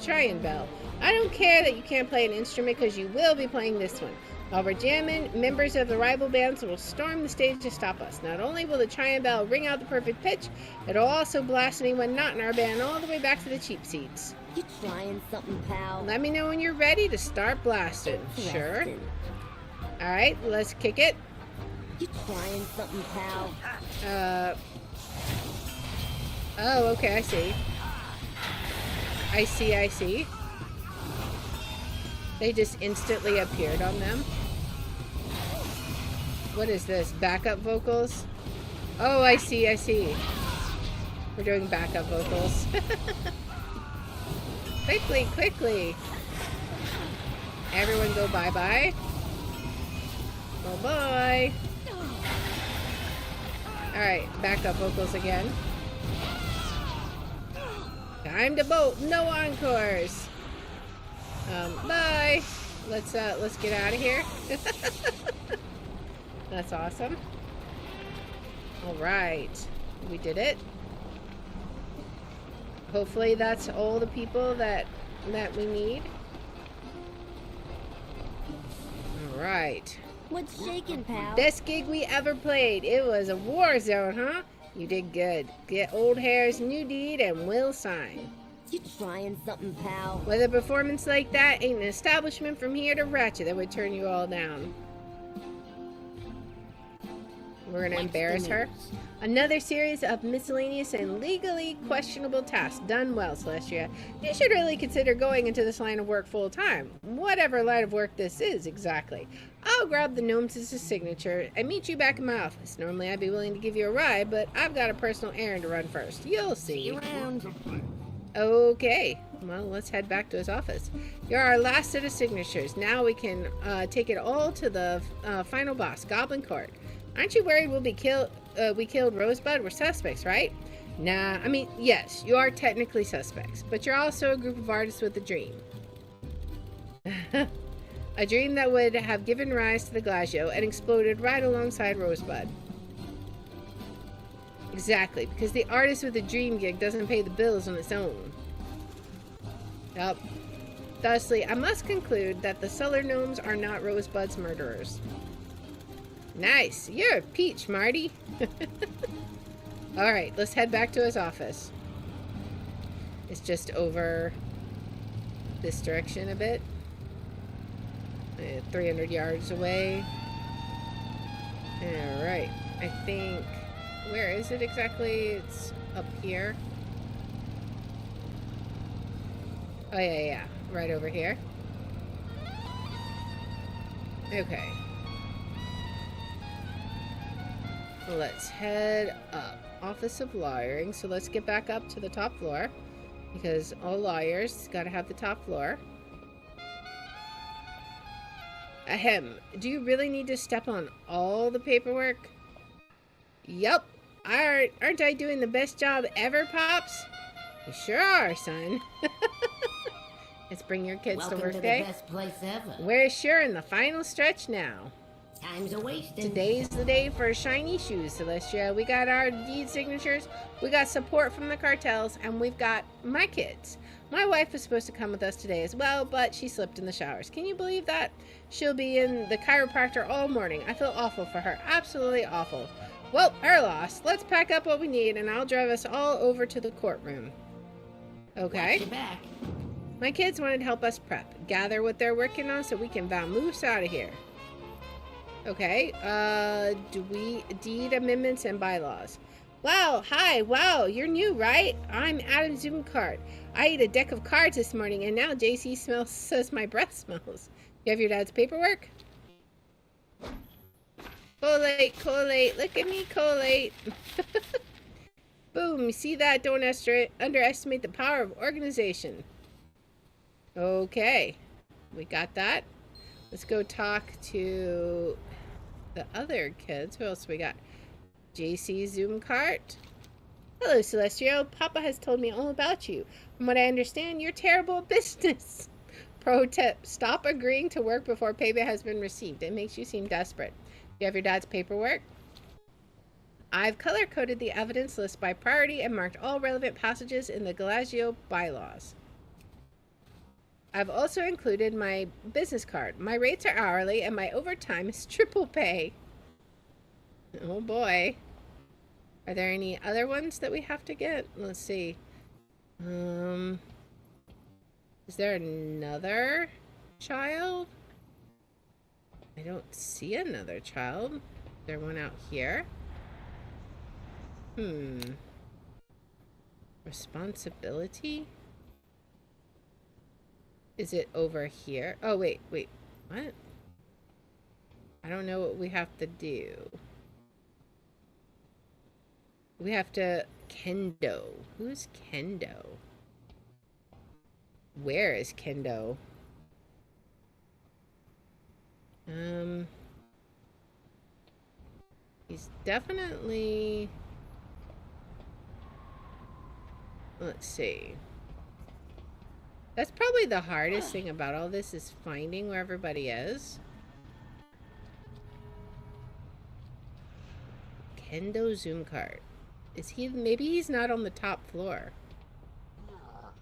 trion bell. I don't care that you can't play an instrument because you will be playing this one. While we're jamming, members of the rival bands will storm the stage to stop us. Not only will the trion bell ring out the perfect pitch, it'll also blast anyone not in our band all the way back to the cheap seats. You trying something, pal? Let me know when you're ready to start blasting. Sure. Alright, let's kick it. You trying something, pal? Oh, okay, I see. I see. They just instantly appeared on them. What is this? Backup vocals? Oh, I see. We're doing backup vocals. Quickly. Everyone go bye-bye. Bye-bye. Alright, backup vocals again. Time to bolt. No encores. Bye. Let's get out of here. That's awesome. All right, we did it. Hopefully that's all the people that we need. All right. What's shaking, pal? Best gig we ever played. It was a war zone, huh? You did good. Get old hairs, new deed, and we'll sign. You trying something, pal? With a performance like that, ain't an establishment from here to Ratchet that would turn you all down. We're gonna embarrass her. Another series of miscellaneous and legally questionable tasks done well, Celestia. You should really consider going into this line of work full time. Whatever line of work this is exactly. I'll grab the gnomes as a signature and meet you back in my office. Normally I'd be willing to give you a ride, but I've got a personal errand to run first. You'll see. See you around. Okay, well, let's head back to his office. You're our last set of signatures. Now we can take it all to the final boss, Goblin Court. Aren't you worried we killed Rosebud? We're suspects, right? Nah, I mean, yes, you are technically suspects, but you're also a group of artists with a dream. A dream that would have given rise to the Glacio and exploded right alongside Rosebud. Exactly, because the artist with a dream gig doesn't pay the bills on its own. Yup. Thusly, I must conclude that the cellar gnomes are not Rosebud's murderers. Nice. You're a peach, Marty. Alright, let's head back to his office. It's just over this direction a bit. 300 yards away. Alright, I think... Where is it exactly? It's up here. Oh, yeah. Right over here. Okay. Let's head up. Office of Lawyering. So let's get back up to the top floor. Because all lawyers gotta have the top floor. Ahem. Do you really need to step on all the paperwork? Yup. Aren't I doing the best job ever, Pops? You sure are, son. Let's bring your kids to work day. Welcome to the best place ever. We're sure in the final stretch now. Time's a-wasting. Today's the day for shiny shoes, Celestia. We got our deed signatures, we got support from the cartels, and we've got my kids. My wife was supposed to come with us today as well, but she slipped in the showers. Can you believe that? She'll be in the chiropractor all morning. I feel awful for her. Absolutely awful. Well, her loss. Let's pack up what we need, and I'll drive us all over to the courtroom. Okay. Watch your back. My kids wanted to help us prep. Gather what they're working on so we can vamoose out of here. Okay, deed amendments and bylaws. Wow, hi, wow, you're new, right? I'm Adam Zoomcart. I ate a deck of cards this morning, and now JC says my breath smells. You have your dad's paperwork? Collate, look at me, collate. Boom, you see that? Don't underestimate the power of organization. Okay, we got that. Let's go talk to the other kids. Who else we got? JC Zoomcart. Hello, Celestial. Papa has told me all about you. From what I understand, you're terrible at business. Pro tip, stop agreeing to work before payment has been received. It makes you seem desperate. You have your dad's paperwork? I've color-coded the evidence list by priority and marked all relevant passages in the Gallywix bylaws. I've also included my business card. My rates are hourly and my overtime is triple pay. Oh boy. Are there any other ones that we have to get? Let's see. Is there another child? I don't see another child. Is there one out here? Responsibility? Is it over here? Oh, wait. What? I don't know what we have to do. We have to... Kendo. Who's Kendo? Where is Kendo? He's definitely... Let's see. That's probably the hardest thing about all this is finding where everybody is. Kendo Zoomcart. Is he... Maybe he's not on the top floor.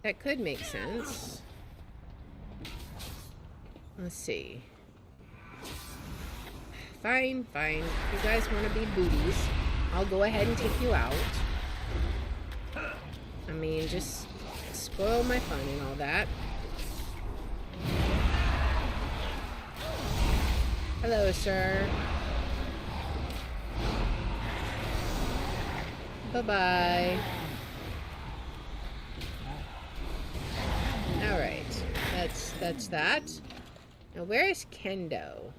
That could make sense. Let's see. Fine. If you guys want to be booties, I'll go ahead and take you out. I mean, just spoil my fun and all that. Hello, sir. Bye-bye. Alright. That's that. Now, where is Kendo?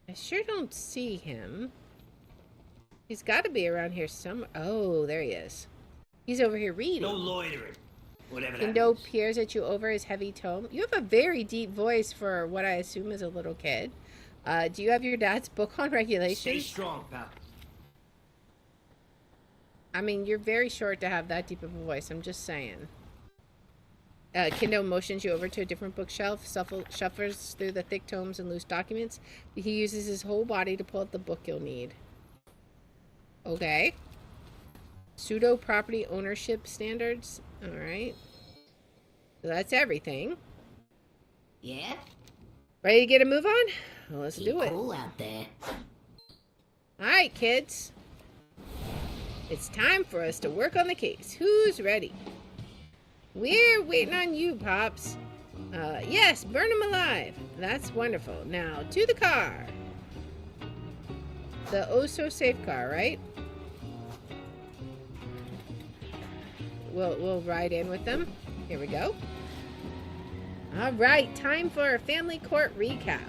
I sure don't see him. He's got to be around here somewhere. Oh, there he is. He's over here reading. No loitering. Whatever that Kendo means. peers at you over his heavy tome. You have a very deep voice for what I assume is a little kid. Do you have your dad's book on regulations? Stay strong, pal. I mean, you're very short to have that deep of a voice. I'm just saying. Kendo motions you over to a different bookshelf, shuffles through the thick tomes and loose documents. He uses his whole body to pull out the book you'll need. Okay. Pseudo property ownership standards. Alright. So that's everything. Yeah? Ready to get a move on? Well, let's do it. Cool out there. Alright, kids. It's time for us to work on the case. Who's ready? We're waiting on you, Pops. Yes, burn them alive. That's wonderful. Now, to the car. The oh-so-safe car, right? We'll ride in with them. Here we go. All right, time for a family court recap.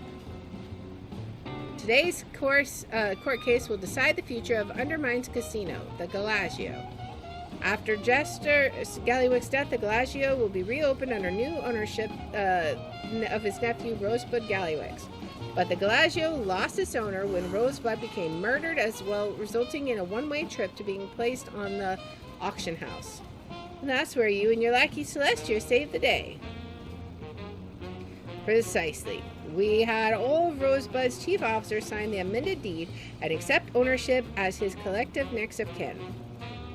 Today's court case will decide the future of Undermine's casino, the Gallywix. After Jester Gallywix's death, the Gallywix will be reopened under new ownership of his nephew, Rosebud Gallywix. But the Gallywix lost its owner when Rosebud became murdered as well, resulting in a one-way trip to being placed on the auction house. And that's where you and your lackey Celestia saved the day. Precisely. We had all of Rosebud's chief officers sign the amended deed and accept ownership as his collective next of kin.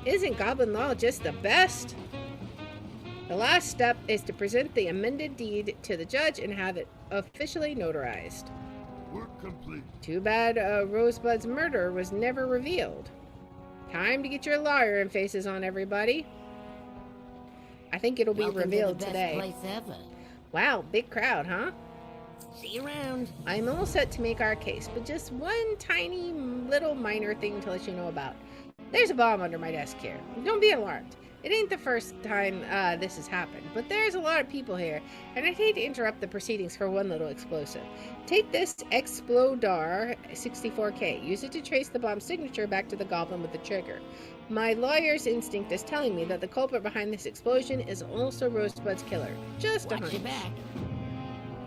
Isn't Goblin law just the best? The last step is to present the amended deed to the judge and have it officially notarized. Work complete. Too bad Rosebud's murder was never revealed. Time to get your lawyer and faces on, everybody. I think it'll be Welcome revealed to the today. best place ever. Wow, big crowd, huh? See you around. I'm all set to make our case, but just one tiny little minor thing to let you know about. There's a bomb under my desk here. Don't be alarmed. It ain't the first time this has happened, but there's a lot of people here, and I'd hate to interrupt the proceedings for one little explosive. Take this Explodar 64K. Use it to trace the bomb's signature back to the goblin with the trigger. My lawyer's instinct is telling me that the culprit behind this explosion is also Rosebud's killer. Just a hunch. Watch your back.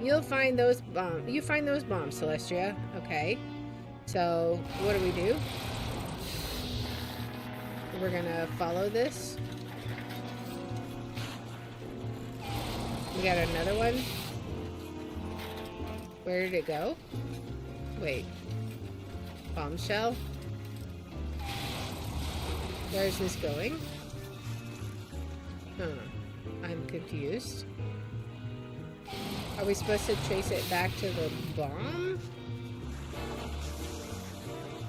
You find those bombs, Celestia. Okay. So, what do? We're gonna follow this. We got another one. Where did it go? Wait. Bombshell? Where's this going? Huh. I'm confused. Are we supposed to trace it back to the bomb?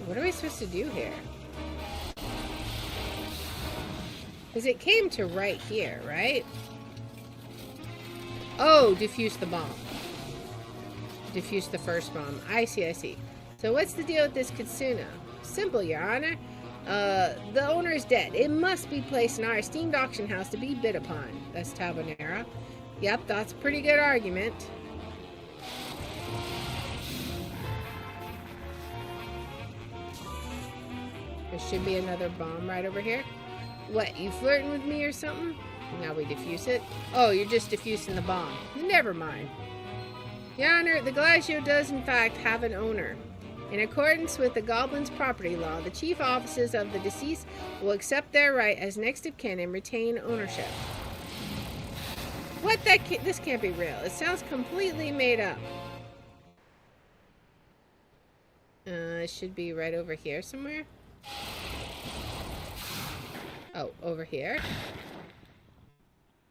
What are we supposed to do here? Because it came to right here, right? Oh, defuse the bomb. Defuse the first bomb. I see. So what's the deal with this Kitsuna? Simple, Your Honor. The owner is dead. It must be placed in our esteemed auction house to be bid upon. That's Tabanera. Yep, that's a pretty good argument. There should be another bomb right over here. What, you flirting with me or something? Now we defuse it. Oh, you're just defusing the bomb. Never mind. Your Honor, the Glacio does in fact have an owner. In accordance with the Goblin's property law, the chief offices of the deceased will accept their right as next of kin and retain ownership. What? This can't be real. It sounds completely made up. It should be right over here somewhere. Oh, over here.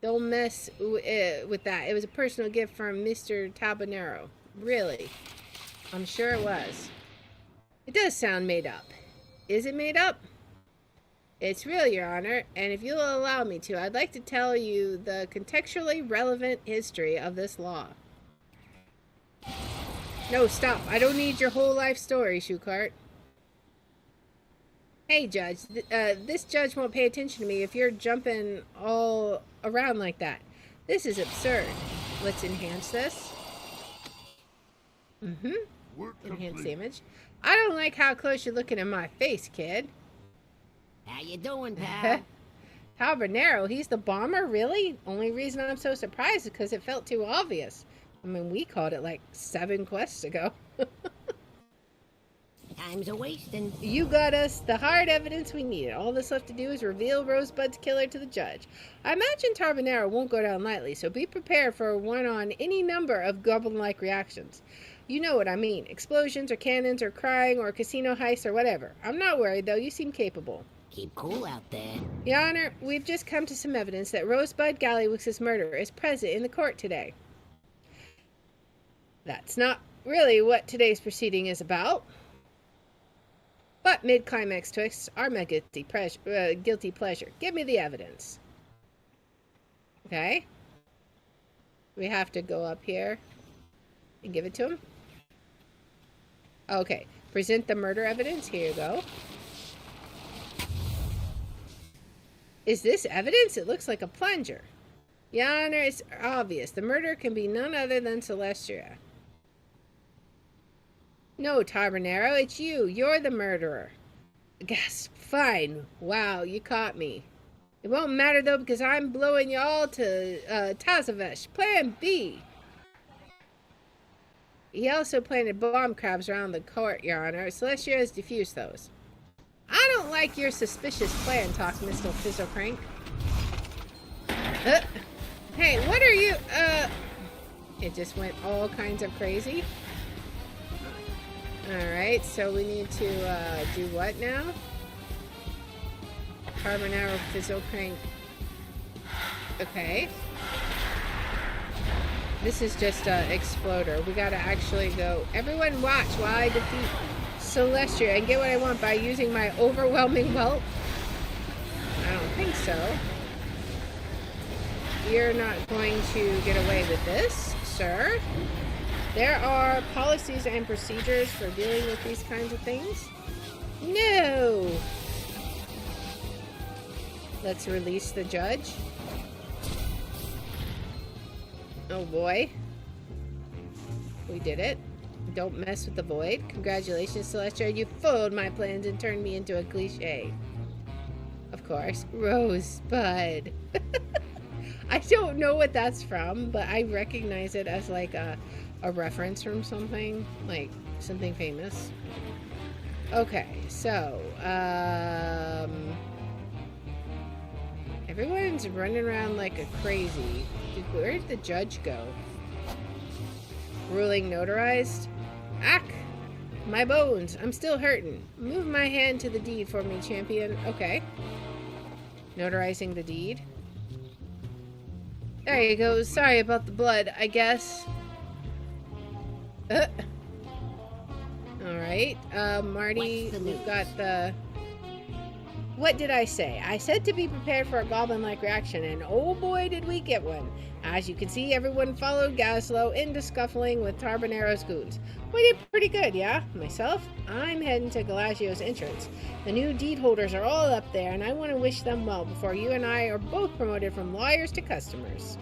Don't mess with that. It was a personal gift from Mr. Tabanero. Really? I'm sure it was. It does sound made up. Is it made up? It's real, Your Honor, and if you'll allow me to, I'd like to tell you the contextually relevant history of this law. No, stop. I don't need your whole life story, Shoecart. Hey, Judge. This judge won't pay attention to me if you're jumping all around like that. This is absurd. Let's enhance this. Enhance the image. I don't like how close you're looking at my face, kid. How you doing, pal? Tabanero, he's the bomber? Really? Only reason I'm so surprised is because it felt too obvious. I mean, we caught it like 7 quests ago. Time's a wasting. You got us the hard evidence we needed. All that's left to do is reveal Rosebud's killer to the judge. I imagine Tabanero won't go down lightly, so be prepared for one on any number of goblin-like reactions. You know what I mean. Explosions or cannons or crying or casino heists or whatever. I'm not worried, though. You seem capable. Keep cool out there. Your Honor, we've just come to some evidence that Rosebud Gallywix's murderer is present in the court today. That's not really what today's proceeding is about. But mid-climax twists are my guilty pleasure. Give me the evidence. Okay. We have to go up here and give it to him. Okay. Present the murder evidence. Here you go. Is this evidence? It looks like a plunger. Your Honor, it's obvious. The murderer can be none other than Celestia. No, Tabanero, it's you. You're the murderer. Gasp. Fine. Wow, you caught me. It won't matter, though, because I'm blowing you all to Tazavesh. Plan B. He also planted bomb crabs around the court, Your Honor. Celestia has defused those. I don't like your suspicious plan, talks Mr. Fizzlecrank. Hey, what are you, It just went all kinds of crazy. Alright, so we need to, do what now? Carbonaro Fizzlecrank. Okay. This is just a exploder. We gotta actually go. Everyone watch while I defeat Celestia and get what I want by using my overwhelming wealth. I don't think so. you're not going to get away with this, sir. There are policies and procedures for dealing with these kinds of things. No! Let's release the judge. Oh boy. We did it. Don't mess with the void. Congratulations, Celestia. You foiled my plans and turned me into a cliche. Of course. Rosebud. I don't know what that's from, but I recognize it as like a reference from something. Like something famous. Okay, so, everyone's running around like a crazy. Where did the judge go? Ruling notarized? Ack! My bones! I'm still hurting. Move my hand to the deed for me, champion. Okay. Notarizing the deed. There you go. Sorry about the blood, I guess. Alright. Marty, we've got the... What did I say? I said to be prepared for a goblin-like reaction, and oh boy did we get one. As you can see, everyone followed Gaslow into scuffling with Tarbonero's goons. We did pretty good, yeah? Myself, I'm heading to Galagio's entrance. The new deed holders are all up there, and I want to wish them well before you and I are both promoted from lawyers to customers.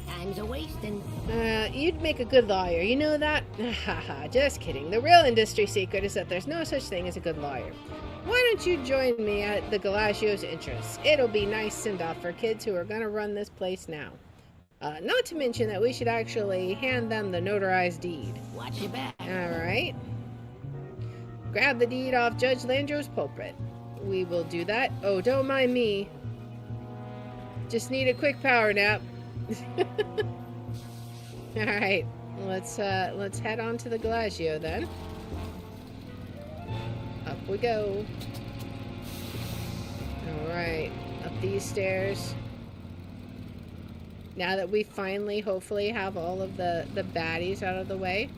Time's a-wasting. You'd make a good lawyer, you know that? Haha, just kidding. The real industry secret is that there's no such thing as a good lawyer. Why don't you join me at the Galagio's entrance? It'll be nice send-off for kids who are gonna run this place now. Not to mention that we should actually hand them the notarized deed. Watch your back. Alright. Grab the deed off Judge Landro's pulpit. We will do that. Oh, don't mind me. Just need a quick power nap. Alright. Let's head on to the Galagio then. Up we go. Alright. Up these stairs. Now that we finally, hopefully, have all of the baddies out of the way.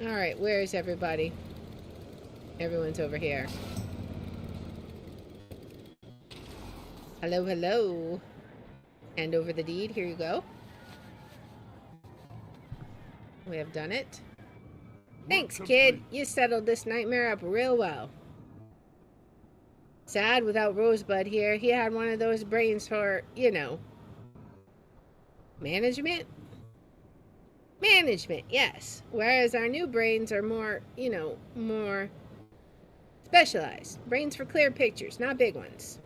Alright, where is everybody? Everyone's over here. Hello, hello. Hand over the deed. Here you go. We have done it. Thanks, kid. You settled this nightmare up real well. Sad without Rosebud here. He had one of those brains for, you know, management? Management, yes. Whereas our new brains are more, you know, more specialized. Brains for clear pictures, not big ones.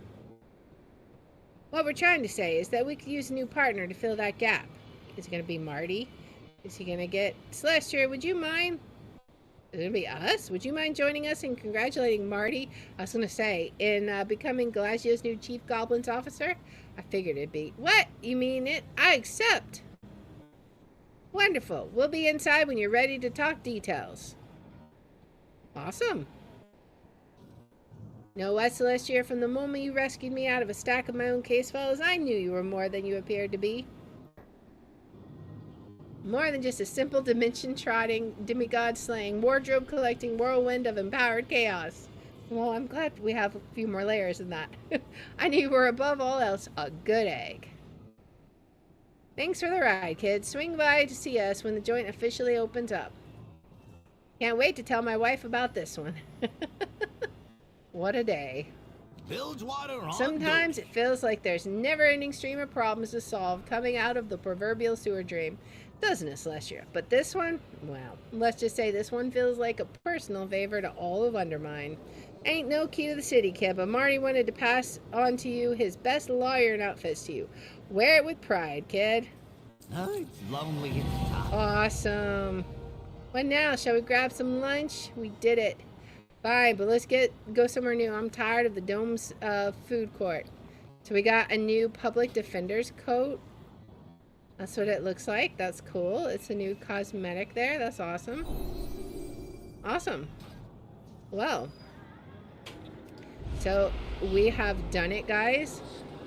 What we're trying to say is that we could use a new partner to fill that gap. Is it going to be Marty? Is he going to get... Celestia, would you mind? Is it going to be us? Would you mind joining us in congratulating Marty? I was going to say, in becoming Galagio's new Chief Goblins Officer? I figured it'd be... What? You mean it? I accept! Wonderful. We'll be inside when you're ready to talk details. Awesome. Know what, Celestia? From the moment you rescued me out of a stack of my own case files, I knew you were more than you appeared to be. More than just a simple dimension-trotting, demigod-slaying, wardrobe-collecting whirlwind of empowered chaos. Well, I'm glad we have a few more layers than that. I knew you were, above all else, a good egg. Thanks for the ride, kids. Swing by to see us when the joint officially opens up. Can't wait to tell my wife about this one. What a day. Bilgewater on Sometimes it feels like there's never-ending stream of problems to solve coming out of the proverbial sewer dream. Doesn't it, Celestia? But this one, well, let's just say this one feels like a personal favor to all of Undermine. Ain't no key to the city, kid, but Marty wanted to pass on to you his best lawyer and outfits to you. Wear it with pride, kid. Oh, it's lonely at the top. Awesome. What now? Shall we grab some lunch? We did it. Fine, but let's go somewhere new. I'm tired of the Dome's food court. So we got a new public defender's coat. That's what it looks like. That's cool. It's a new cosmetic there. That's awesome. Awesome. Well. So we have done it, guys.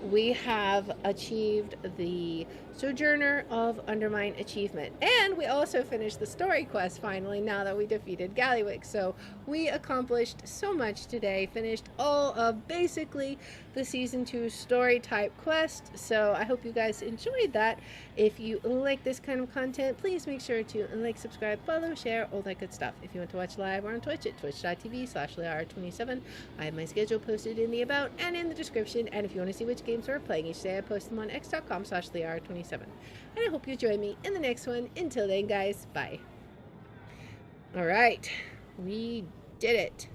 We have achieved the Sojourner of Undermine achievement. And we also finished the story quest finally now that we defeated Gallywix. So we accomplished so much today, finished all of basically the Season 2 story type quest. So I hope you guys enjoyed that. If you like this kind of content, please make sure to like, subscribe, follow, share, all that good stuff. If you want to watch live or on Twitch at twitch.tv/Liara27, I have my schedule posted in the about and in the description. And if you want to see which games we're playing each day, I post them on x.com/Liara27. And I hope you join me in the next one. Until then, guys, bye. Alright, we did it.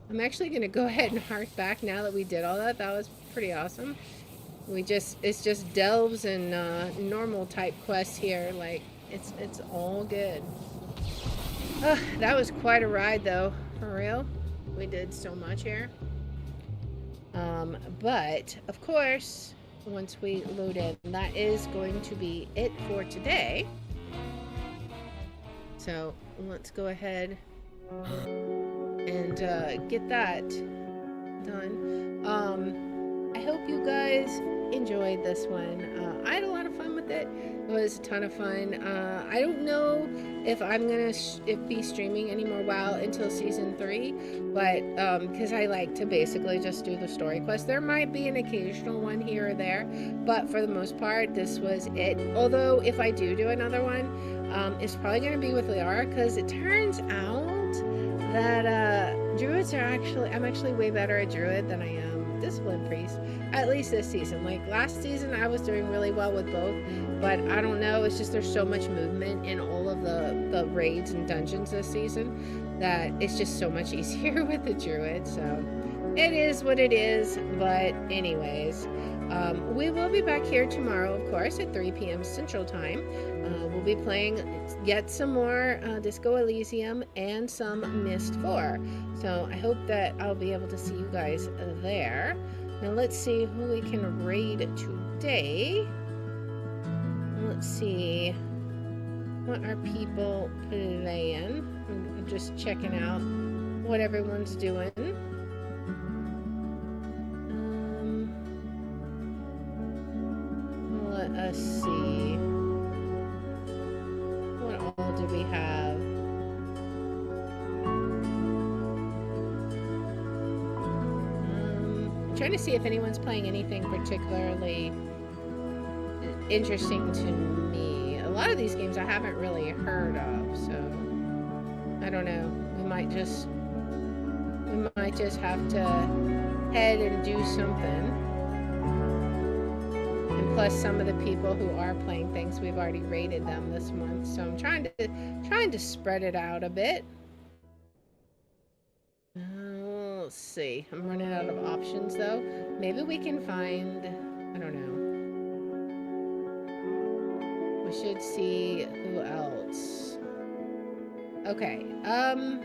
I'm actually going to go ahead and hark back now that we did all that. That was pretty awesome. It's just delves and normal type quests here. Like, it's all good. That was quite a ride, though. For real. We did so much here. But, of course, once we load in, that is going to be it for today. So, let's go ahead and get that done. I hope you guys enjoyed this one. I had a lot of fun with it. It was a ton of fun. I don't know if I'm gonna be streaming any more WoW until Season 3, but because I like to basically just do the story quest. There might be an occasional one here or there, but for the most part, this was it. Although, if I do another one, it's probably gonna be with Liara, because it turns out that druids are I'm actually way better at druid than I am discipline priest, at least this season. Like last season I was doing really well with both, but I don't know, it's just there's so much movement in all of the raids and dungeons this season that it's just so much easier with the druid. So it is what it is. But anyways, we will be back here tomorrow, of course, at 3 p.m. Central Time. We'll be playing yet some more Disco Elysium and some Mist 4. So I hope that I'll be able to see you guys there. Now let's see who we can raid today. Let's see what are people playing. I'm just checking out what everyone's doing. Let us see. What all do we have? I'm trying to see if anyone's playing anything particularly interesting to me. A lot of these games I haven't really heard of, so I don't know. We might just have to head and do something. And plus, some of the people who are playing things, we've already rated them this month, so I'm trying to spread it out a bit. Let's see. I'm running out of options, though. Maybe we can find, I don't know. We should see who else. Okay. I'm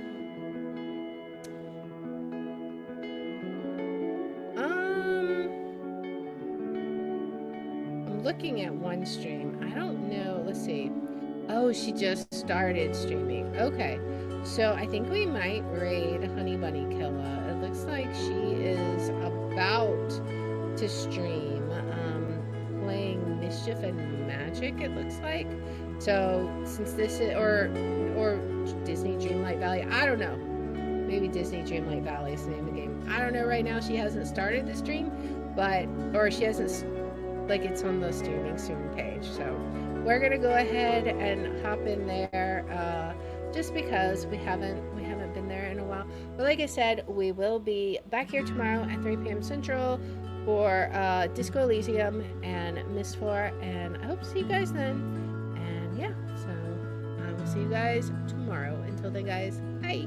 looking at one stream. I don't know. Let's see. Oh, she just started streaming. Okay. So I think we might raid Honey Bunny Killa. It looks like she is about to stream playing Mischief and Magic, it looks like. So since this is or Disney Dreamlight Valley, I don't know. Maybe Disney Dreamlight Valley is the name of the game. I don't know right now. She hasn't started the stream, or she hasn't, like, it's on the streaming soon page. So we're gonna go ahead and hop in there. Just because we haven't been there in a while. But like I said, we will be back here tomorrow at 3 p.m. Central for Disco Elysium and Mist 4, and I hope to see you guys then. And yeah, so I will see you guys tomorrow. Until then, guys, bye.